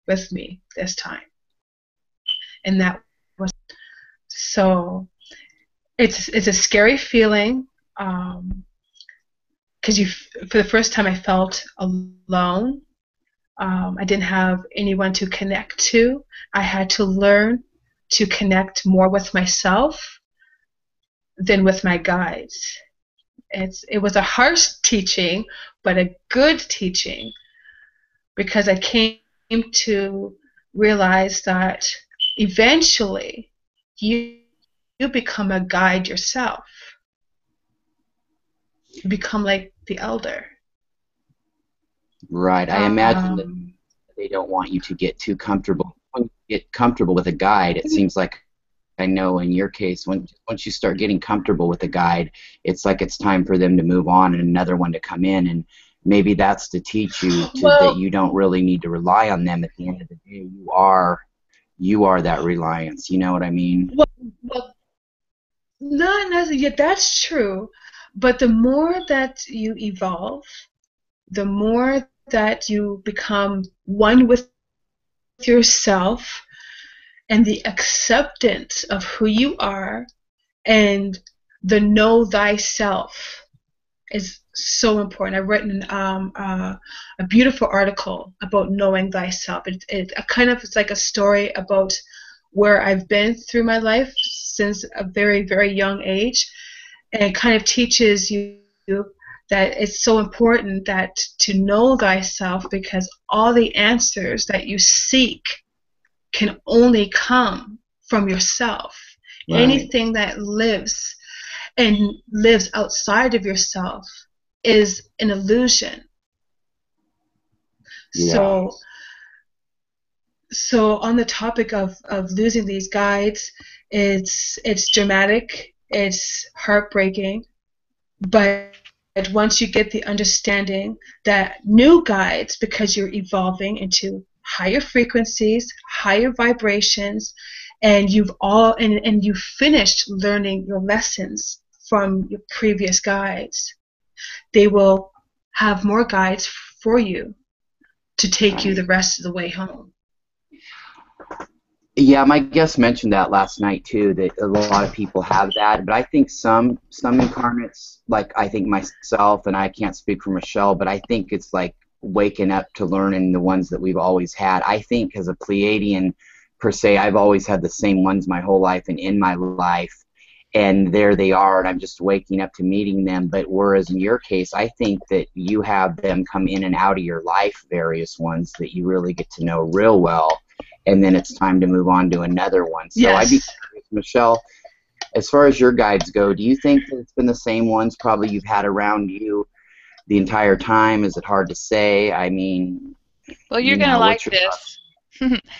with me this time, and that was so. It's a scary feeling, because for the first time I felt alone. I didn't have anyone to connect to. I had to learn to connect more with myself than with my guides. It was a harsh teaching, but a good teaching, because I came to realize that eventually you become a guide yourself. You become like the elder. Right. I imagine that they don't want you to get too comfortable. When you get comfortable with a guide, it seems like, I know in your case, once you start getting comfortable with a guide, it's like it's time for them to move on and another one to come in, and maybe that's to teach you that you don't really need to rely on them. At the end of the day, you are that reliance. You know what I mean? Well, not necessarily. Yeah, that's true. But the more that you evolve, the more that you become one with yourself, and the acceptance of who you are, and the know thyself is so important. I've written a beautiful article about knowing thyself. It kind of, it's like a story about where I've been through my life since a very, very young age, and it kind of teaches you that it's so important that to know thyself, because all the answers that you seek can only come from yourself. Right. Anything that lives and lives outside of yourself is an illusion. Yeah. So on the topic of losing these guides, it's dramatic, it's heartbreaking, but once you get the understanding that new guides, because you're evolving into higher frequencies, higher vibrations, and you've finished learning your lessons from your previous guides, they will have more guides for you to take you the rest of the way home. Yeah, my guest mentioned that last night too, that a lot of people have that, but I think some incarnates, like I think myself, and I can't speak for Michelle, but I think it's like waking up to learning the ones that we've always had. I think as a Pleiadian per se, I've always had the same ones my whole life and in my life, and there they are, and I'm just waking up to meeting them. But whereas in your case, I think that you have them come in and out of your life, various ones that you really get to know real well, and then it's time to move on to another one. So Yes. I'd be curious, Michelle, as far as your guides go, do you think that it's been the same ones probably you've had around you the entire time? Is it hard to say? I mean, Well, you're gonna like what's your this.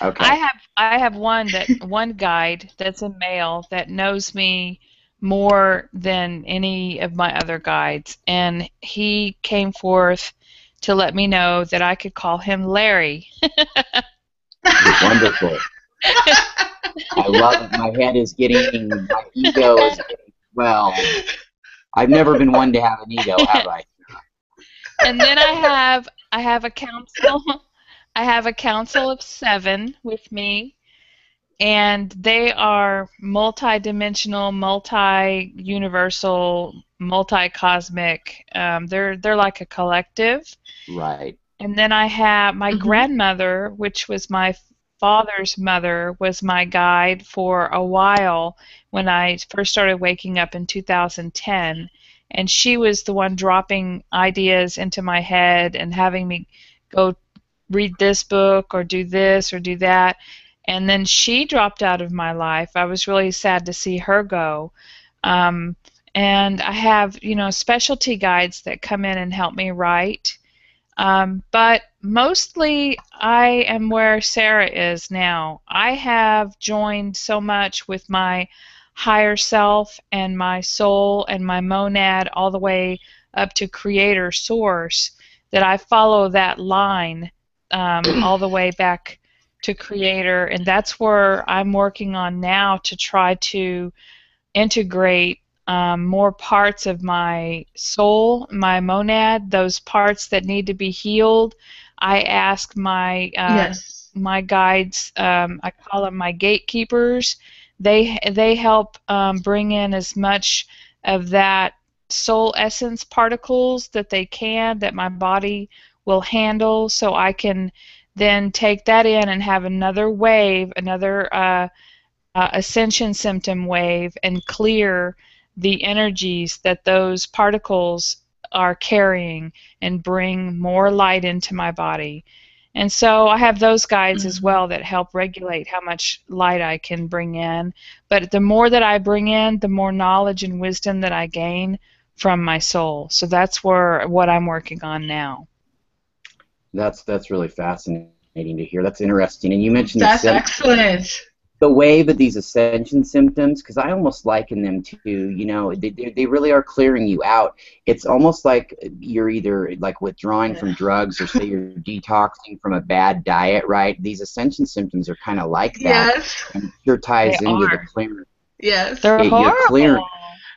Okay. I have one guide that's a male that knows me more than any of my other guides, and he came forth to let me know that I could call him Larry. Wonderful. I love it. My ego is getting, well, I've never been one to have an ego, have I? And then I have a council. I have a council of 7 with me, and they are multi-dimensional, multi-universal, multi-cosmic. They're like a collective. Right. And then I have my grandmother, which was my father's mother, was my guide for a while when I first started waking up in 2010. And she was the one dropping ideas into my head and having me go read this book or do this or do that. And then she dropped out of my life. I was really sad to see her go. And I have, specialty guides that come in and help me write. But mostly I am where Sara is now. I have joined so much with my higher self and my soul and my monad all the way up to creator source that I follow that line all the way back to creator, and that's where I'm working on now to try to integrate more parts of my soul, my monad, those parts that need to be healed. I ask my my guides, I call them my gatekeepers. They help bring in as much of that soul essence particles that they can, that my body will handle, so I can then take that in and have another wave, another ascension symptom wave, and clear the energies that those particles are carrying and bring more light into my body. And so I have those guides as well that help regulate how much light I can bring in. But the more that I bring in, the more knowledge and wisdom that I gain from my soul. So that's what I'm working on now. That's really fascinating to hear. That's interesting. And you mentioned that's excellent. The wave of these ascension symptoms, because I almost liken them to, they really are clearing you out. It's almost like you're either like withdrawing from drugs, or say you're detoxing from a bad diet, right? These ascension symptoms are kind of like that. Yes. And it sure ties into the clearing. Yes. They're horrible. You're clearing.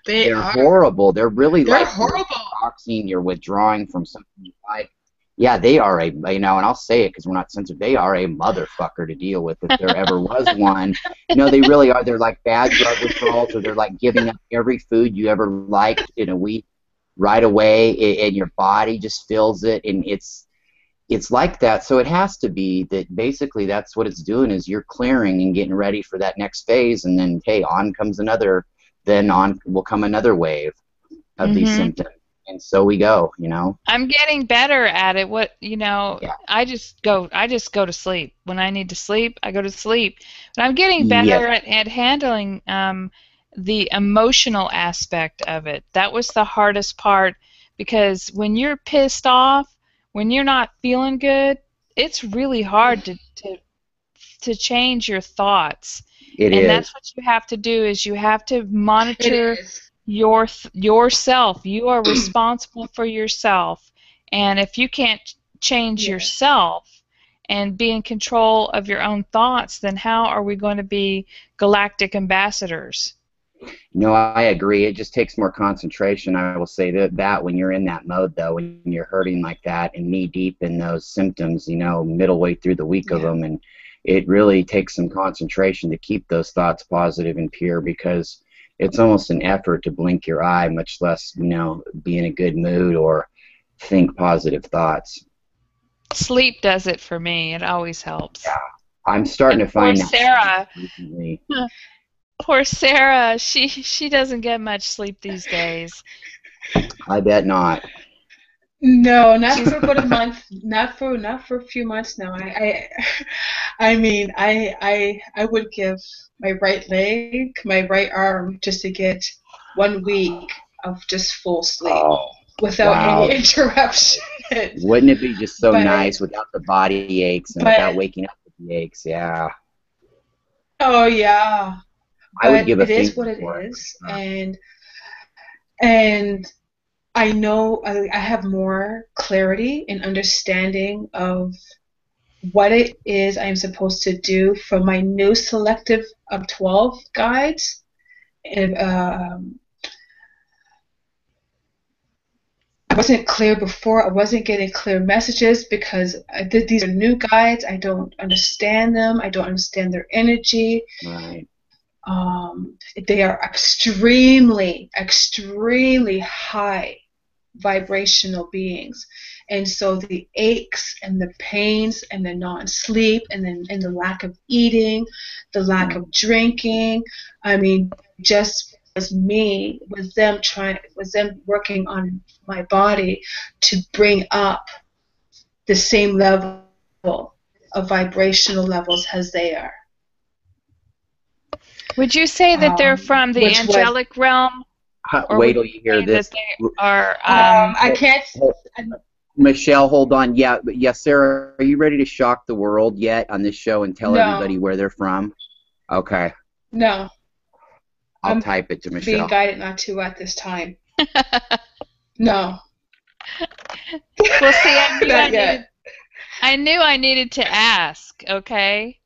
They're horrible. They're really They're like horrible. You're detoxing, you're withdrawing from something you like. Yeah, they are and I'll say it because we're not censored, they are a motherfucker to deal with if there ever was one. They really are. They're like bad drug withdrawals, or they're like giving up every food you ever liked in a week right away, and your body just feels it, and it's like that. So it has to be that basically that's what it's doing, is you're clearing and getting ready for that next phase, and then, hey, on comes another, then on will come another wave of these symptoms. and so we go, you know. I'm getting better at it. What, Yeah. I just go to sleep. When I need to sleep, I go to sleep. But I'm getting Yes, better at handling the emotional aspect of it. That was the hardest part, because when you're pissed off, when you're not feeling good, it's really hard to change your thoughts. it And that's is. what you have to do, is you have to It monitor is. yourself. You are responsible for yourself. And if you can't change Yes. yourself and be in control of your own thoughts, then how are we going to be galactic ambassadors? No, I agree. It just takes more concentration. I will say that when you're in that mode, though, when you're hurting like that and knee deep in those symptoms, you know, middle way through the week of Yeah. them, and it really takes some concentration to keep those thoughts positive and pure, because it's almost an effort to blink your eye, much less, you know, be in a good mood or think positive thoughts. Sleep does it for me. It always helps. Yeah, I'm starting And to find that Sarah, recently. poor Sarah, she doesn't get much sleep these days. I bet not. No, not She's for about a month. Not for a few months now. I mean, I would give my right leg, my right arm, just to get 1 week of just full sleep Oh, without any wow. interruption. Wouldn't it be just so But nice without the body aches and without but waking up with the aches? Yeah, oh yeah, I would but give a it is finger what it for it. is, and I know I have more clarity and understanding of what it is I'm supposed to do for my new selective of 12 guides. And, I wasn't clear before. I wasn't getting clear messages because these are new guides. I don't understand them. I don't understand their energy. Right. They are extremely, extremely high vibrational beings, and so the aches and the pains and the non-sleep and the lack of eating, the lack of drinking, I mean, just was me, was them working on my body to bring up the same level of vibrational levels as they are. Would you say that they're from the Which was angelic realm, or Wait would till you you hear say that this. they are I can't. Michelle, hold on. Yeah, but yeah, Sarah, are you ready to shock the world yet on this show and tell No, everybody where they're from? Okay, no. I'll I'm type it to being Michelle. guided not to at this time. No, Well, see, not yet. I knew I needed to ask, okay?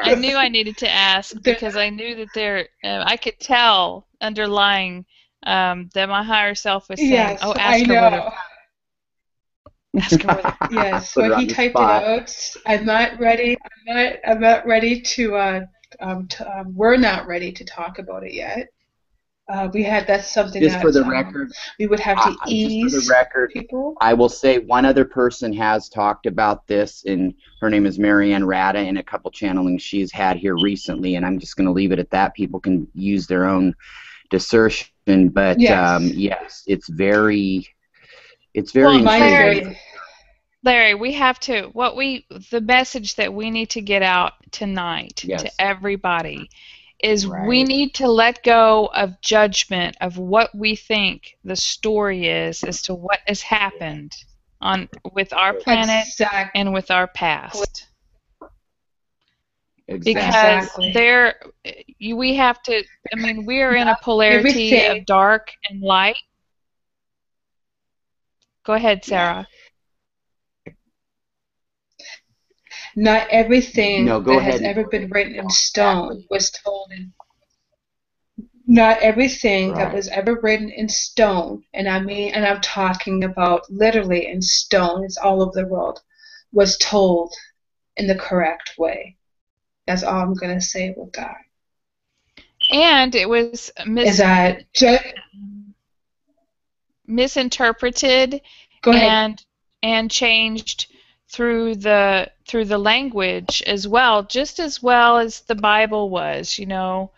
I Yes. knew I needed to ask because I knew that I could tell underlying that my higher self was saying, Yes, "Oh, I ask her where they're know. from. Ask her where they're from." Yes, Put well, her he on the typed it spot. out. I'm not ready. I'm not ready to. We're not ready to talk about it yet. That's something Just for that the record, we would have to just for the ease record, people. I will say one other person has talked about this, and her name is Marianne Rada, in a couple channelings she's had here recently, and I'm just going to leave it at that. People can use their own discernment, but Yes. yes, it's very Well, intriguing. Larry, we have to the message that we need to get out tonight to Yes, everybody is we right. need to let go of judgment of what we think the story is as to what has happened with our planet Exactly. and with our past. Exactly. Because we have to, I mean, we are in a polarity Everything. of dark and light. Go ahead, Yeah. Sarah. Not everything No, go that has ahead and ever go ahead been and written in stone exactly. was told in. Not everything that Right. was ever written in stone, and I'm talking about literally in stone, it's all over the world, was told in the correct way. That's all I'm going to say about that. And it was Is that misinterpreted go ahead. and changed through the language as well, just as well as the Bible was. The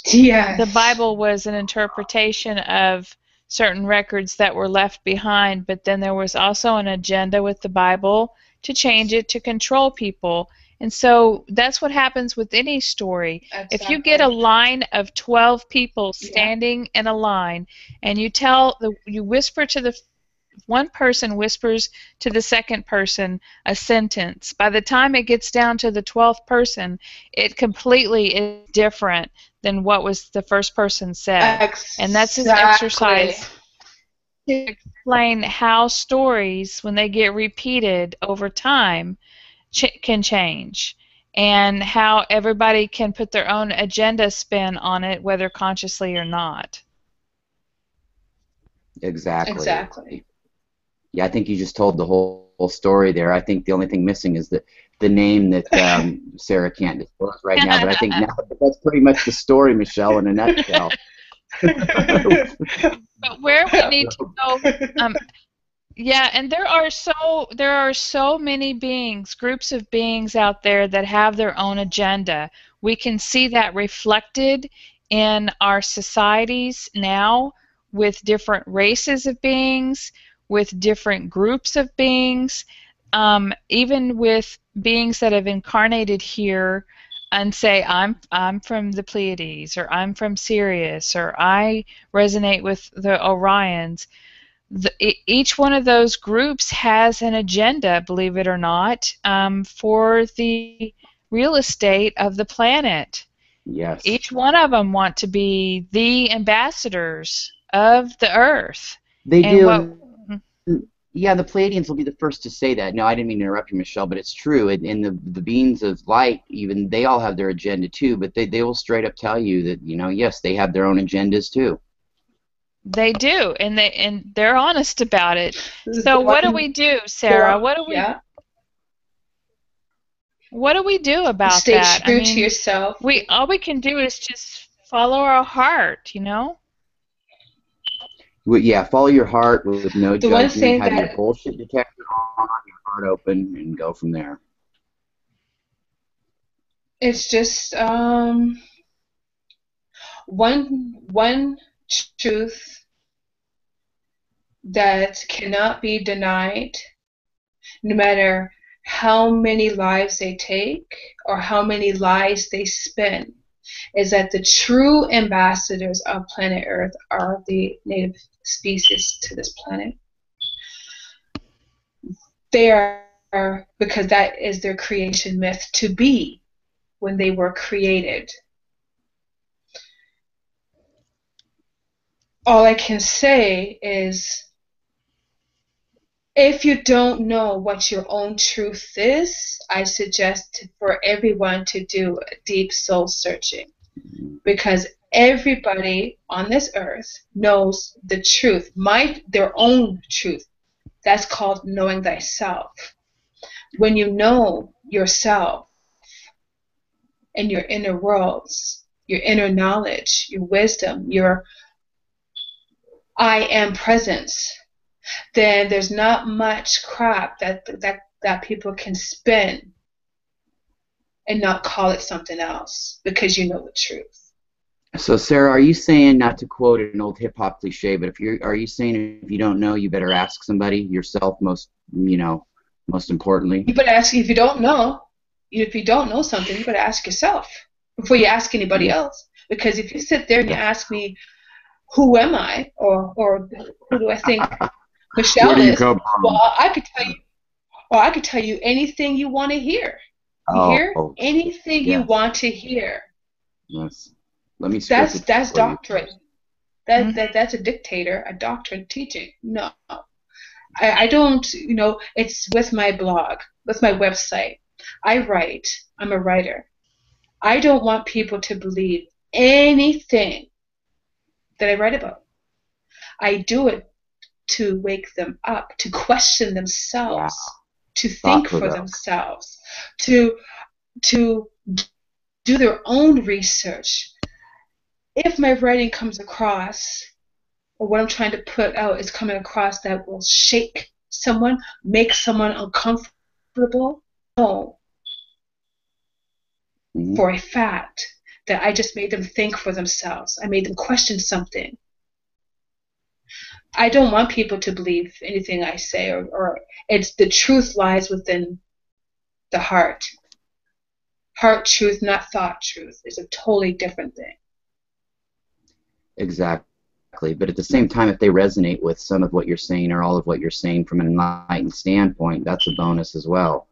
Yes. Bible was an interpretation of certain records that were left behind, but then there was also an agenda with the Bible to change it to control people. And so that's what happens with any story. Exactly. If you get a line of 12 people standing in a line, and you whisper to the one person whispers to the second person a sentence. By the time it gets down to the 12th person, it completely is different than what was the first person said. Exactly. And that's his exercise to explain how stories, when they get repeated over time, can change, and how everybody can put their own agenda spin on it, whether consciously or not. Exactly. Yeah, I think you just told the whole story there. I think the only thing missing is the name that Sara can't disclose right now. But I think now that's pretty much the story, Michelle, in a nutshell. But where we need to go, yeah, and there are so many beings, groups of beings out there that have their own agenda. We can see that reflected in our societies now, with different races of beings, with different groups of beings, even with beings that have incarnated here and say, I'm from the Pleiades, or I'm from Sirius, or I resonate with the Orions. Each one of those groups has an agenda, believe it or not, for the real estate of the planet. Yes. Each one of them want to be the ambassadors of the Earth. They do. Yeah, the Pleiadians will be the first to say that. No, I didn't mean to interrupt you, Michelle, but it's true. And the beings of light, even, they all have their agenda too, but they will straight up tell you that, yes, they have their own agendas too. They do, and they're honest about it. So what do we do, Sara? What do we do about Stay that? Stay true to yourself. All we can do is just follow our heart, Well, yeah, follow your heart with no judgment. Have your bullshit detector on, your heart open, and go from there. It's just one truth that cannot be denied, no matter how many lives they take or how many lies they spin, is that the true ambassadors of planet Earth are the native species to this planet. They are, because that is their creation myth to be when they were created. All I can say is, if you don't know what your own truth is, I suggest for everyone to do a deep soul searching, because everybody on this earth knows the truth, their own truth. That's called knowing thyself. When you know yourself and your inner worlds, your inner knowledge, your wisdom, your I am presence, then there's not much crap that people can spin and not call it something else, because you know the truth. So, Sara, are you saying, not to quote an old hip hop cliche, but are you saying if you don't know, you better ask somebody, yourself, most importantly? You better ask. If you don't know something, you better ask yourself before you ask anybody else. Because if you sit there and you ask me, who am I, or who do I think Michelle is? Well, I could tell you anything you want to hear. You hear? Anything you want to hear. Yes. Let me. That's doctrine. That's a dictator, a doctrine teaching. No, I don't. It's with my blog, with my website. I write. I'm a writer. I don't want people to believe anything that I write about. I do it to wake them up, to question themselves, to think for themselves, to do their own research. If my writing comes across, or what I'm trying to put out is coming across that will shake someone, make someone uncomfortable, know for a fact that I just made them think for themselves. I made them question something. I don't want people to believe anything I say, or it's the truth lies within the heart. Heart truth, not thought truth, is a totally different thing. Exactly. But at the same time, if they resonate with some of what you're saying or all of what you're saying from an enlightened standpoint, that's a bonus as well.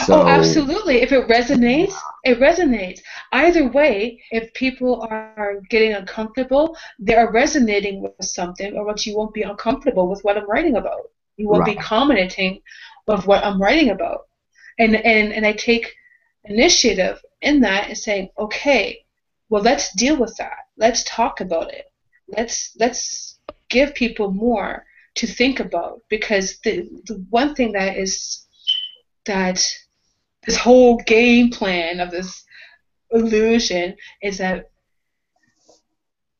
So, oh, absolutely. If it resonates, it resonates. Either way, if people are getting uncomfortable, they are resonating with something, or else you won't be uncomfortable with what I'm writing about. You won't be right. commenting with what I'm writing about. And I take initiative in that and saying, okay, well, let's deal with that. Let's talk about it. Let's give people more to think about, because the one thing that is that this whole game plan of this illusion is that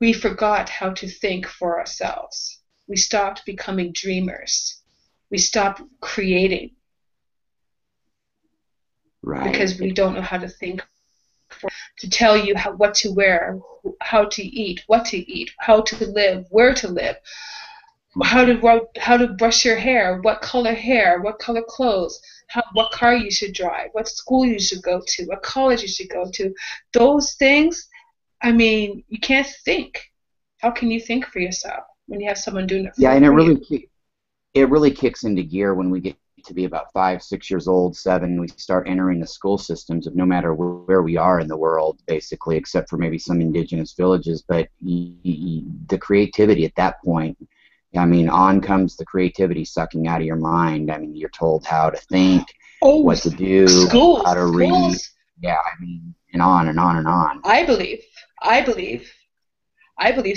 we forgot how to think for ourselves. We stopped becoming dreamers. We stopped creating Right. because we don't know how to think, to tell you what to wear, how to eat, what to eat, how to live, where to live, how to brush your hair, what color clothes, what car you should drive, what school you should go to, what college you should go to. Those things, I mean, you can't think. How can you think for yourself when you have someone doing it for you? Yeah, and it really kicks into gear when we get to be about 5, 6 years old, 7. We start entering the school systems of no matter where we are in the world, basically, except for maybe some indigenous villages. But the creativity at that point, I mean, on comes the creativity sucking out of your mind. I mean, you're told how to think, what to do, how to read. Yeah, I mean, and on and on and on. I believe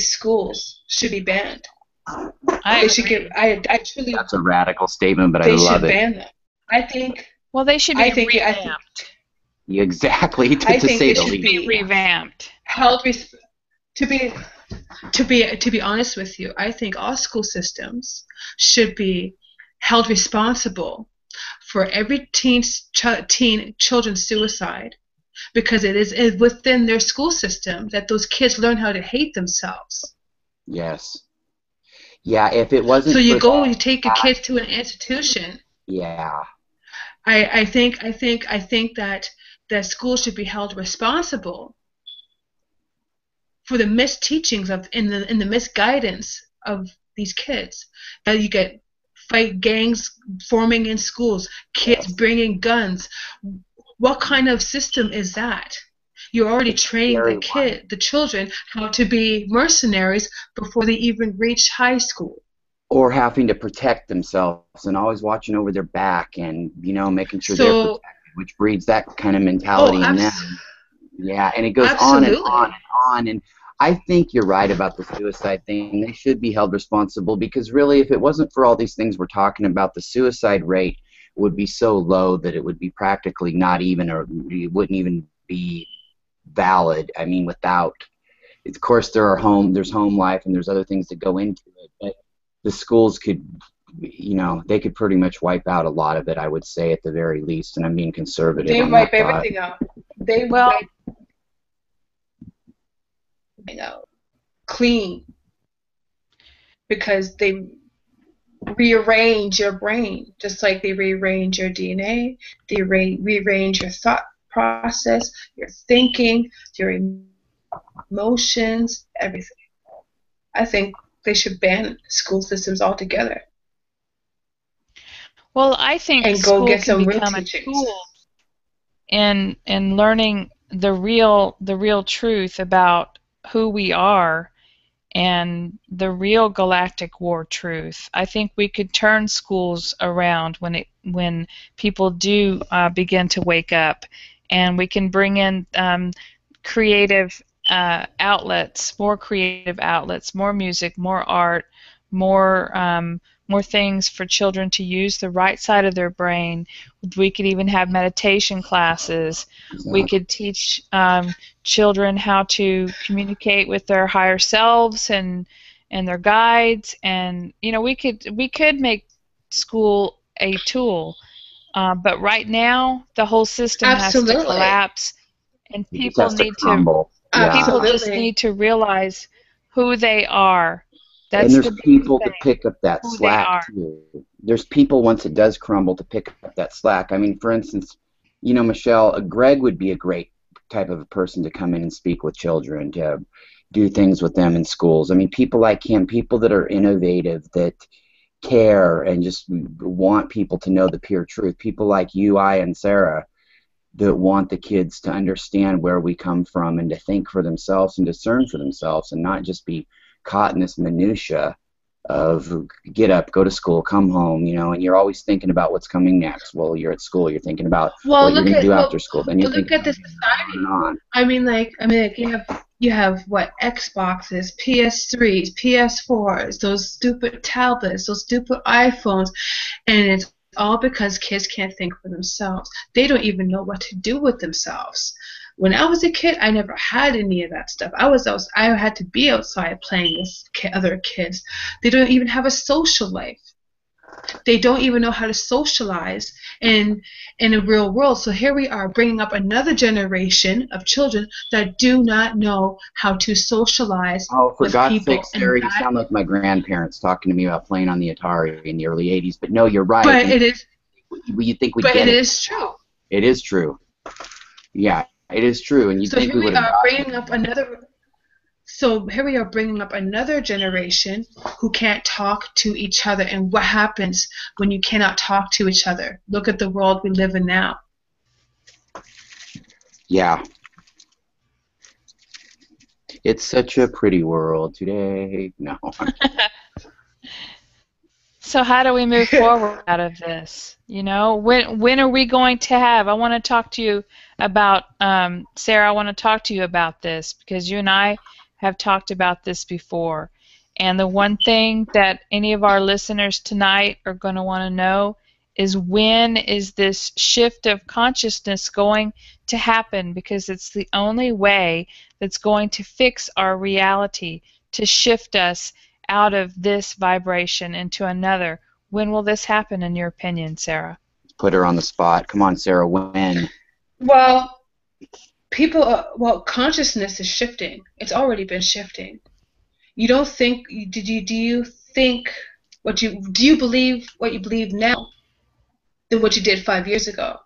schools should be banned. I truly. That's a radical statement, but I love it. They should ban them. I think. Well, they should be revamped. Exactly, to say the least. Be revamped. To be honest with you, I think all school systems should be held responsible for every teen children's suicide, because it is within their school system that those kids learn how to hate themselves. Yes. Yeah, if it wasn't. So you take your kids to an institution. Yeah. I think that schools should be held responsible for the misteachings in the misguidance of these kids. That you get fight gangs forming in schools, kids bringing guns. What kind of system is that? You're already training the children how to be mercenaries before they even reach high school. Or having to protect themselves and always watching over their back and, making sure they're protected, which breeds that kind of mentality in them. Yeah, and it goes on and on and on. And I think you're right about the suicide thing. They should be held responsible, because really, if it wasn't for all these things we're talking about, the suicide rate would be so low that it would be practically not even, or it wouldn't even be valid. I mean, without, of course, there's home life and there's other things that go into it, but the schools could, they could pretty much wipe out a lot of it, I would say, at the very least, and I'm being conservative. They wipe everything out. They wipe, clean, because they rearrange your brain, just like they rearrange your DNA, they rearrange your thought process, your thinking, your emotions, everything. I think they should ban school systems altogether. Well, I think school can become a tool in learning the real truth about who we are and the real galactic war truth. I think we could turn schools around when people do begin to wake up, and we can bring in creative outlets, more creative outlets, more music, more art, more things for children to use the right side of their brain. We could even have meditation classes. We could teach children how to communicate with their higher selves and their guides, and we could make school a tool. But right now, the whole system has to collapse, and people need to. Yeah. People just need to realize who they are. And That's there's the big people to thing, pick up that who they slack are. too. There's people once it does crumble to pick up that slack. I mean, for instance, you know, Michelle, Greg would be a great type of a person to come in and speak with children, to do things with them in schools. I mean, people like him, people that are innovative, that care and just want people to know the pure truth. People like you, I, and Sarah that want the kids to understand where we come from and to think for themselves and discern for themselves and not just be caught in this minutia of get up, go to school, come home, you know, and you're always thinking about what's coming next. Well, you're at school, you're thinking about Well, what you're look going to at do after school. Then you're look thinking at about the society. on and on. I mean, like you have what, Xboxes, PS3s, PS4s, those stupid tablets, those stupid iPhones, and it's all because kids can't think for themselves. They don't even know what to do with themselves. When I was a kid, I never had any of that stuff. I had to be outside playing with other kids. They don't even have a social life. They don't even know how to socialize in a real world. So here we are bringing up another generation of children that do not know how to socialize Oh, for with God's people. sake, Sarah, you sound like my grandparents talking to me about playing on the Atari in the early 80s. But no, you're right. But it is. You think we But get it it. is true. It is true. Yeah, it is true. And you So think here we would we have are bringing up another. So here we are bringing up another generation who can't talk to each other. And what happens when you cannot talk to each other? Look at the world we live in now. Yeah. It's such a pretty world today. No. So how do we move forward out of this? You know, when are we going to have? I want to talk to you about Sarah. I want to talk to you about this because you and I have talked about this before. And the one thing that any of our listeners tonight are going to want to know is when is this shift of consciousness going to happen? Because it's the only way that's going to fix our reality, to shift us out of this vibration into another. When will this happen, in your opinion, Sarah? Put her on the spot. Come on, Sarah, when? Well, consciousness is shifting. It's already been shifting. You don't think? Do you think do you believe what you believe now than what you did 5 years ago?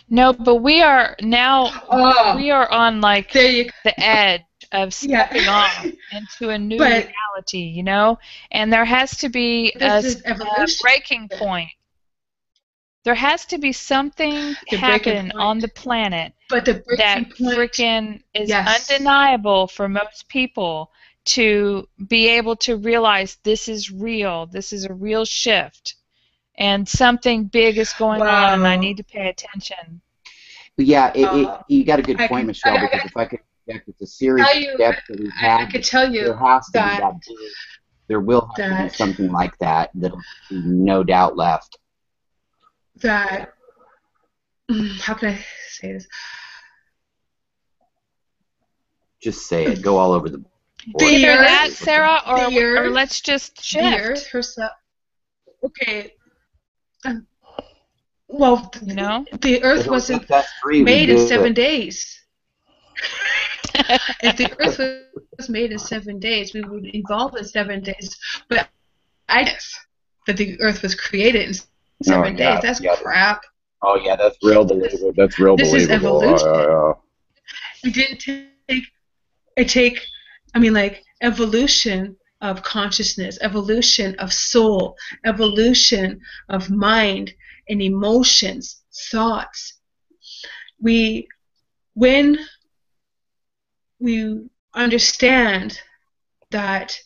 No, but we are now. Oh, We are on like there you the edge of stepping off into a new reality, you know. And there has to be a breaking point. There has to be something happen on the planet that freaking is undeniable for most people to be able to realize this is real. This is a real shift. And something big is going on, and I need to pay attention. Yeah, you got a good point, Michelle, because if I could project, it's a series of steps that we've had. I could tell you there has to be that big, there will have to be something like that that'll be no doubt left. That, how can I say this? Just say it. Go all over the board. Either that, Sarah, or let's just shift. The Earth herself. Okay. Well, you know, the Earth wasn't made in 7 days. If the Earth was made in 7 days, we would evolve in 7 days. But I guess that the Earth was created in 7 days. That's crap. Oh yeah, that's real believable. That's real this believable. This is evolution. We didn't take. I mean, like evolution of consciousness, evolution of soul, evolution of mind and emotions, thoughts. When we understand that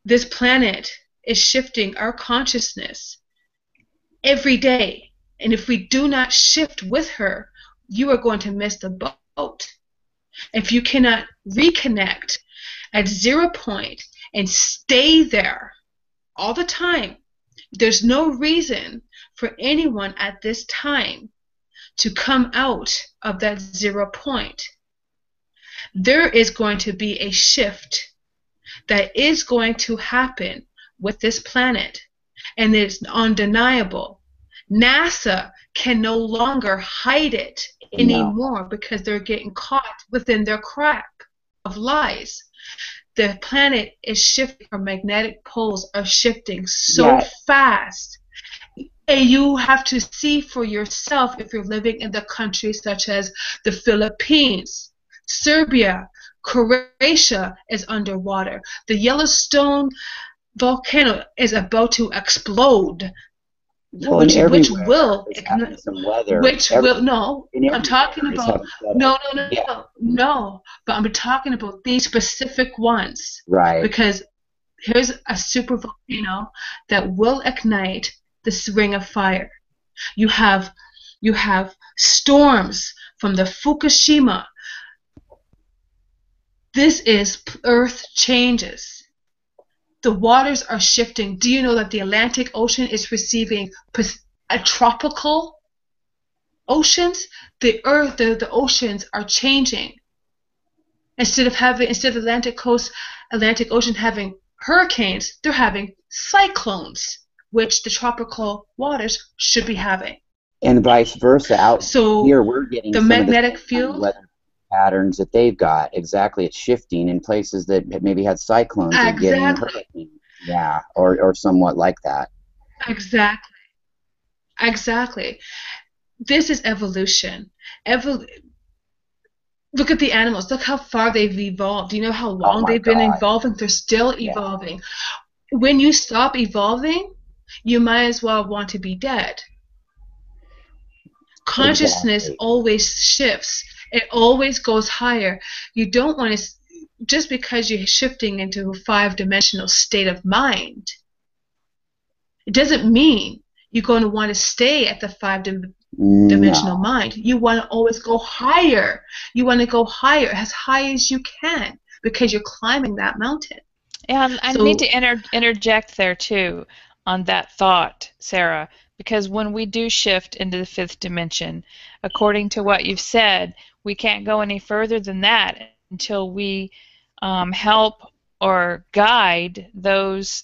this planet is shifting our consciousness every day, and if we do not shift with her, you are going to miss the boat. If you cannot reconnect at 0 point and stay there all the time, there's no reason for anyone at this time to come out of that 0 point. There is going to be a shift that is going to happen with this planet, and it's undeniable. NASA can no longer hide it anymore because they're getting caught within their crack of lies. the planet is shifting, our magnetic poles are shifting so fast. And you have to see for yourself if you're living in the countries such as the Philippines, Serbia, Croatia is underwater. The Yellowstone volcano is about to explode. Well, which everywhere will is having some weather. no, I'm talking about no, but I'm talking about these specific ones. Right. Because here's a super volcano that will ignite this ring of fire. You have storms from the Fukushima. This is earth changes. The waters are shifting. Do you know that the Atlantic Ocean is receiving a tropical oceans? The oceans are changing. Instead of Atlantic Ocean having hurricanes, they're having cyclones, which the tropical waters should be having. And vice versa. Out here, we're getting the some magnetic of the field weather patterns that they've got. Exactly, it's shifting in places that maybe had cyclones are getting hurricanes. Yeah, or somewhat like that. Exactly. This is evolution. Look at the animals. Look how far they've evolved. Do you know how long they've been evolving? They're still evolving. When you stop evolving, you might as well want to be dead. Consciousness always shifts. It always goes higher. You don't want to, just because you're shifting into a 5-dimensional state of mind, it doesn't mean you're going to want to stay at the 5-dimensional mind. You want to always go higher. You want to go higher, as high as you can, because you're climbing that mountain. And I need to interject there too on that thought, Sarah, because when we do shift into the 5th dimension, according to what you've said, we can't go any further than that until we help or guide those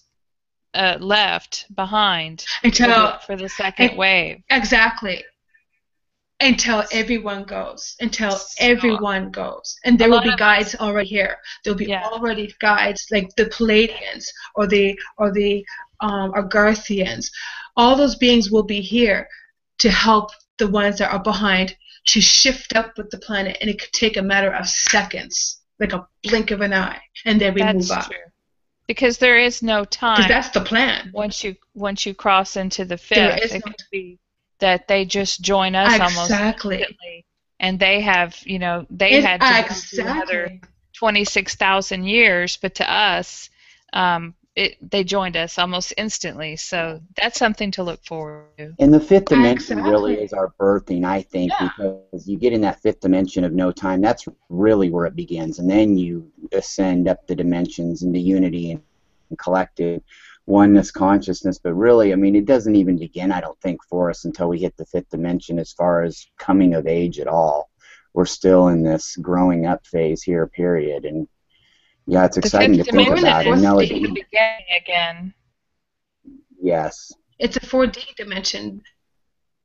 left behind for the second wave. Exactly. Until everyone goes. And there will be guides already here. There'll be already guides like the Pleiadians or the Argarthians. All those beings will be here to help the ones that are behind to shift up with the planet, and it could take a matter of seconds, like a blink of an eye, and then we move up. True. Because there is no time. Because that's the plan. Once you cross into the 5th, it could be that they just join us almost instantly, and they have, they had to go through another 26,000 years, but to us, they joined us almost instantly. So that's something to look forward to. And the 5th dimension really is our birthing, I think, because you get in that 5th dimension of no time. That's really where it begins, and then you ascend up the dimensions into unity and collective oneness consciousness. But really, I mean, it doesn't even begin, I don't think, for us until we hit the 5th dimension as far as coming of age at all. We're still in this growing up phase here, period. And yeah, it's exciting to think about. And now it's the beginning again. Yes. It's a 4D dimension.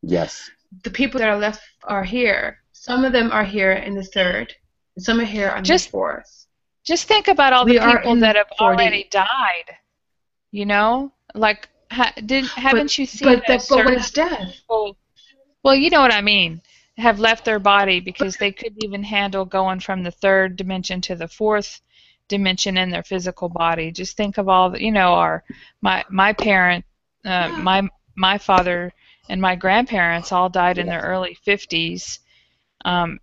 Yes. The people that are left are here. Some of them are here in the 3rd, and some are here on the 4th. Just think about all the people that have already died. Like, haven't you seen but what is death? Well, you know what I mean. Have left their body because they couldn't even handle going from the 3rd dimension to the 4th dimension in their physical body. Just think of all the, my parent, my father and my grandparents all died in their early 50s,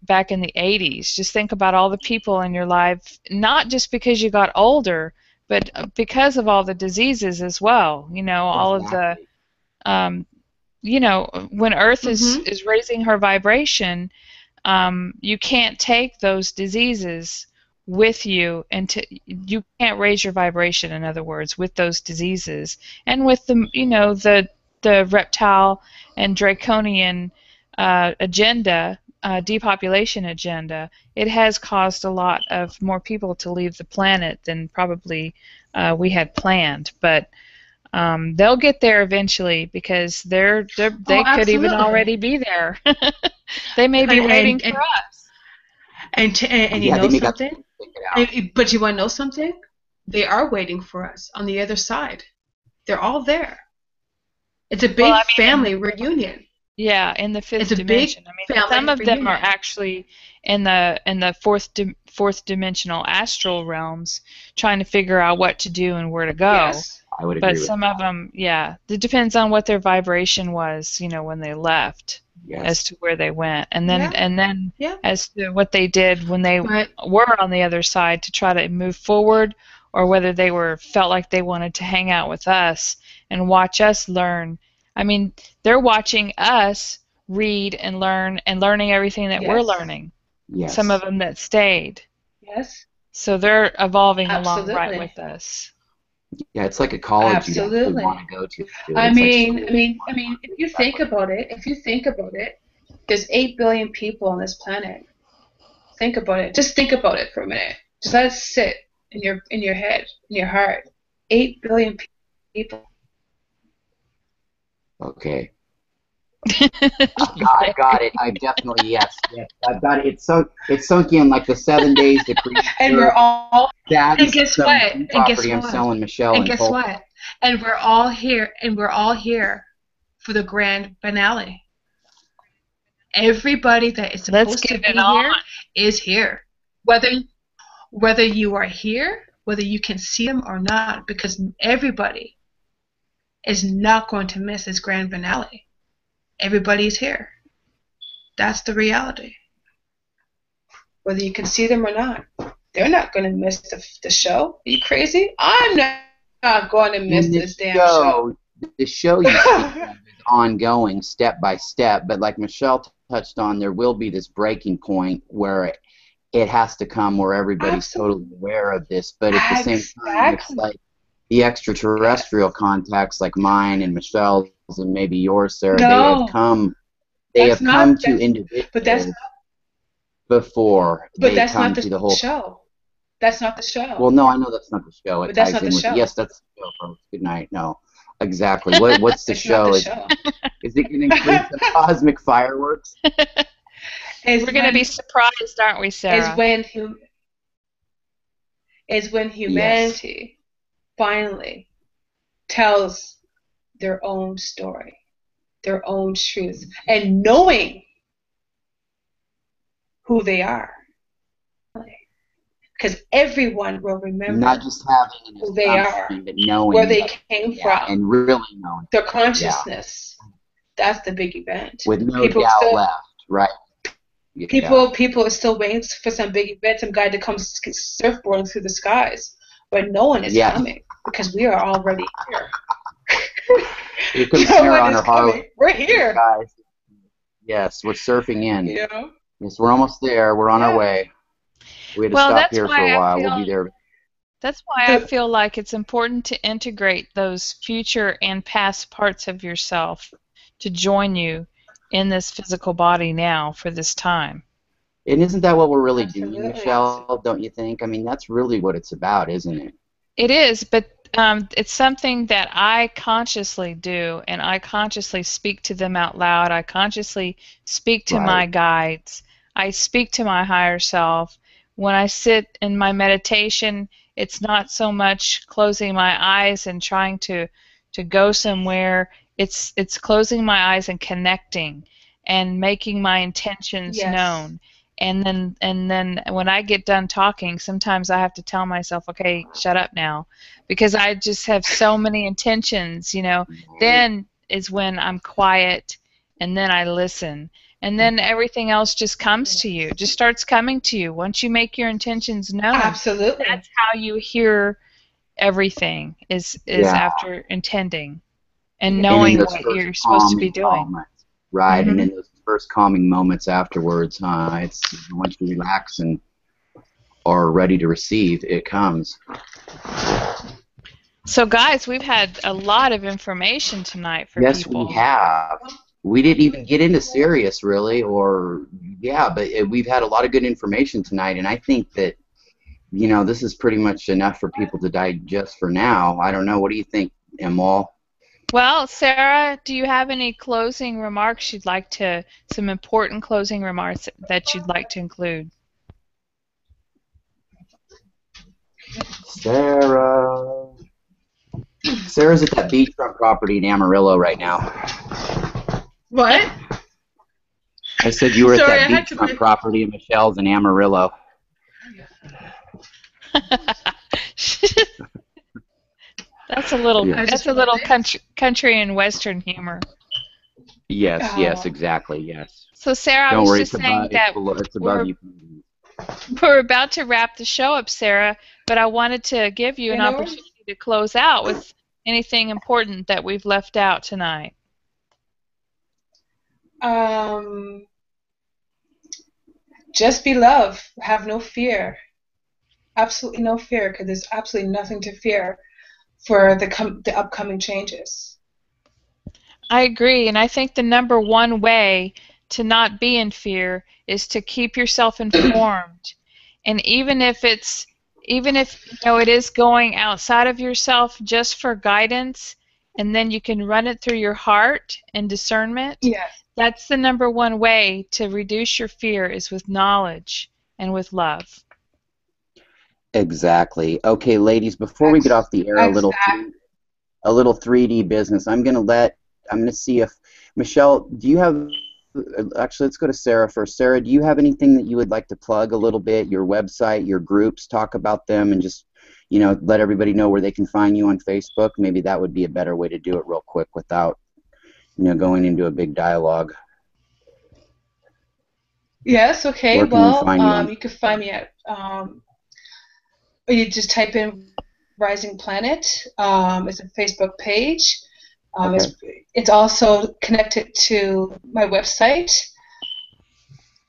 back in the 80s. Just think about all the people in your life, not just because you got older, but because of all the diseases as well. All of the, when Earth is raising her vibration, you can't take those diseases with you, and you can't raise your vibration, in other words, with those diseases and with the reptile and draconian agenda, depopulation agenda. It has caused a lot of more people to leave the planet than probably we had planned, but they'll get there eventually, because they could even already be there. They may be waiting for us. And you know something? But you want to know something? they are waiting for us on the other side. They're all there. It's a big Well, I mean, family reunion. yeah, in the fifth It's a dimension. big I mean, some family of them are reunion. actually in the fourth dimensional astral realms, trying to figure out what to do and where to go. Yes. I would But agree with some that. of them, yeah, it depends on what their vibration was, you know, when they left, Yes. as to where they went, and then Yeah. as to what they did when they But were on the other side to try to move forward, or whether they felt like they wanted to hang out with us and watch us learn. I mean, they're watching us read and learn and learning everything that we're yes. learning. Yes. Some of them that stayed. Yes. So they're evolving along right Absolutely. with us. Yeah, it's like a college you actually Absolutely. want to go to. I It's like mean, school. if you think about it, there's 8 billion people on this planet. Think about it. Just think about it for a minute. Just let it sit in your head, in your heart. 8 billion people. Okay. I got it. I definitely, yes. I've got it. It's sunk in like the 7 days to create. And we're all. That And is guess some what? property And guess I'm what? selling Michelle And guess Tulsa. what? And we're all here. And we're all here for the grand finale. Everybody that is Let's supposed to get be it on. here is here. Whether you are here, whether you can see them or not, because everybody is not going to miss this grand finale. Everybody's here. That's the reality. Whether you can see them or not, they're not going to miss the show. Are you crazy? I'm not going to miss this damn show. The show you see is ongoing, step by step, but like Michelle touched on, there will be this breaking point where it has to come where everybody's totally aware of this, but at the same time, it's like the extraterrestrial contacts like mine and Michelle's and maybe yours, Sarah, they have come to individuals before they come to the whole show. That's not the show. Well, no, I know that's not the show. It But that's ties not in the with show. Yes, that's the show, folks. Good night. No, exactly. What's the It's show? not the show. Is it going to include some cosmic fireworks? We're going to be surprised, aren't we, Sarah? Is when humanity finally tells their own story, their own truth, and knowing who they are. Because everyone will remember Not just having who they are, but knowing where they came from, and really knowing their consciousness. Yeah. That's the big event. With no doubt left, right? People are still waiting for some big event, some guy to come surfboarding through the skies, but no one is coming because we are already here. Here comes Sarah on her Harley. We're here, guys. Yes, we're surfing in. Yeah. Yes, we're almost there. We're on our way. We had to stop here for a while. We'll be there. That's why I feel like it's important to integrate those future and past parts of yourself to join you in this physical body now for this time. And isn't that what we're really doing, Michelle? Don't you think? I mean, that's really what it's about, isn't it? It is, but it's something that I consciously do, and I consciously speak to them out loud. I consciously speak to my guides. I speak to my higher self. When I sit in my meditation, it's not so much closing my eyes and trying to go somewhere. It's closing my eyes and connecting and making my intentions known. And then when I get done talking, sometimes I have to tell myself, okay, shut up now, because I just have so many intentions, you know. Then is when I'm quiet, and then I listen. And then everything else just comes to you, just starts coming to you once you make your intentions known. Absolutely. That's how you hear everything is after intending and knowing what you're supposed to be doing. Moments, right, and then those first calming moments afterwards, it's once you relax and are ready to receive, it comes. So, guys, we've had a lot of information tonight for people. Yes, we have. We didn't even get into Sirius, really, but we've had a lot of good information tonight, and I think that, you know, this is pretty much enough for people to digest for now. I don't know. What do you think, Emal? Well, Sarah, do you have any closing remarks some important closing remarks that you'd like to include? Sara. Sara's at that beachfront property in Amarillo right now. What? I said you were Sorry, at that beachfront property in Michelle's in Amarillo. That's a little. Yeah. That's a little country and western humor. Yes, yes, exactly, yes. So Sara, I Don't was worry, just saying that it's above you. we're about to wrap the show up, Sara, but I wanted to give you an opportunity to close out with anything important that we've left out tonight. Just be love. Have no fear. Absolutely no fear, because there's absolutely nothing to fear for the upcoming changes. I agree, and I think the number one way to not be in fear is to keep yourself informed. And even if it is going outside of yourself just for guidance, and then you can run it through your heart and discernment. Yes. That's the number one way to reduce your fear, is with knowledge and with love. Exactly. Okay, ladies, before we get off the air, a little 3D business. I'm gonna see if Michelle, do you have? Actually, let's go to Sara first. Sara, do you have anything that you would like to plug a little bit? Your website, your groups, talk about them, and just let everybody know where they can find you on Facebook. Maybe that would be a better way to do it real quick without going into a big dialogue. Yes. Okay. Where can we find you? You can find me at. You just type in Rising Planet. It's a Facebook page. Okay. It's also connected to my website,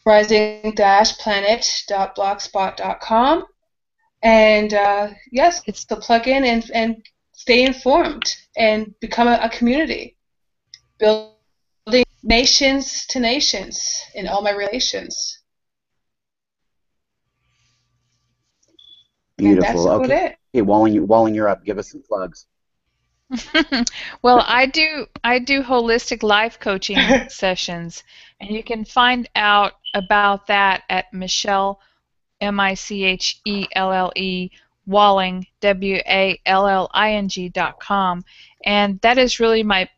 rising-planet.blogspot.com. And yes, it's to plug in and stay informed and become a community, building nations to nations in all my relations. Beautiful. And that's about it. Okay, while you're up, give us some plugs. Well, I do holistic life coaching sessions, and you can find out about that at Michelle, Michelle, Walling, WALLING.com, and that is really my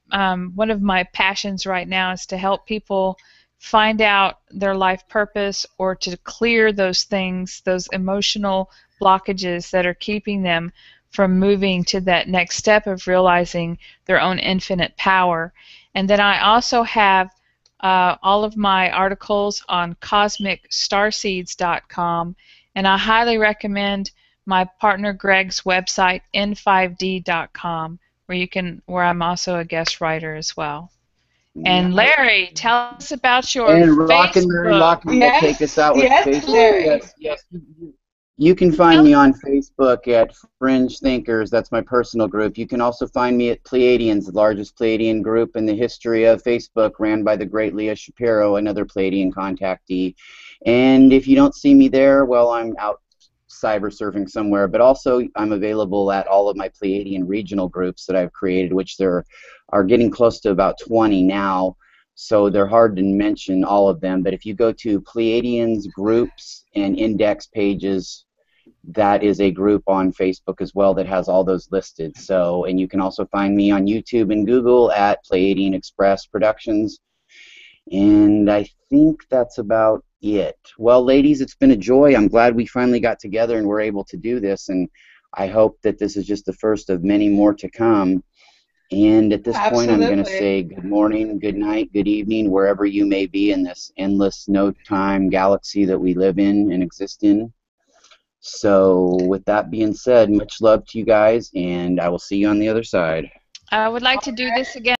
one of my passions right now, is to help people find out their life purpose, or to clear those things, those emotional blockages that are keeping them from moving to that next step of realizing their own infinite power. And then I also have all of my articles on cosmicstarseeds.com, and I highly recommend my partner Greg's website, n5d.com, where I'm also a guest writer as well. And Larry, tell us about your Facebook. Locken will take us out with Facebook. Larry. Yes. You can find me on Facebook at Fringe Thinkers. That's my personal group. You can also find me at Pleiadians, the largest Pleiadian group in the history of Facebook, ran by the great Leah Shapiro, another Pleiadian contactee. And if you don't see me there, well, I'm out cyber surfing somewhere. But also, I'm available at all of my Pleiadian regional groups that I've created, which there are getting close to about 20 now. So they're hard to mention all of them. But if you go to Pleiadians groups and index pages, that is a group on Facebook as well that has all those listed. So, and you can also find me on YouTube and Google at Pleiadian Express Productions. And I think that's about it. Well, ladies, it's been a joy. I'm glad we finally got together and we're able to do this. And I hope that this is just the first of many more to come. And at this point, I'm going to say good morning, good night, good evening, wherever you may be in this endless no-time galaxy that we live in and exist in. So with that being said, much love to you guys, and I will see you on the other side. I would like to do this again.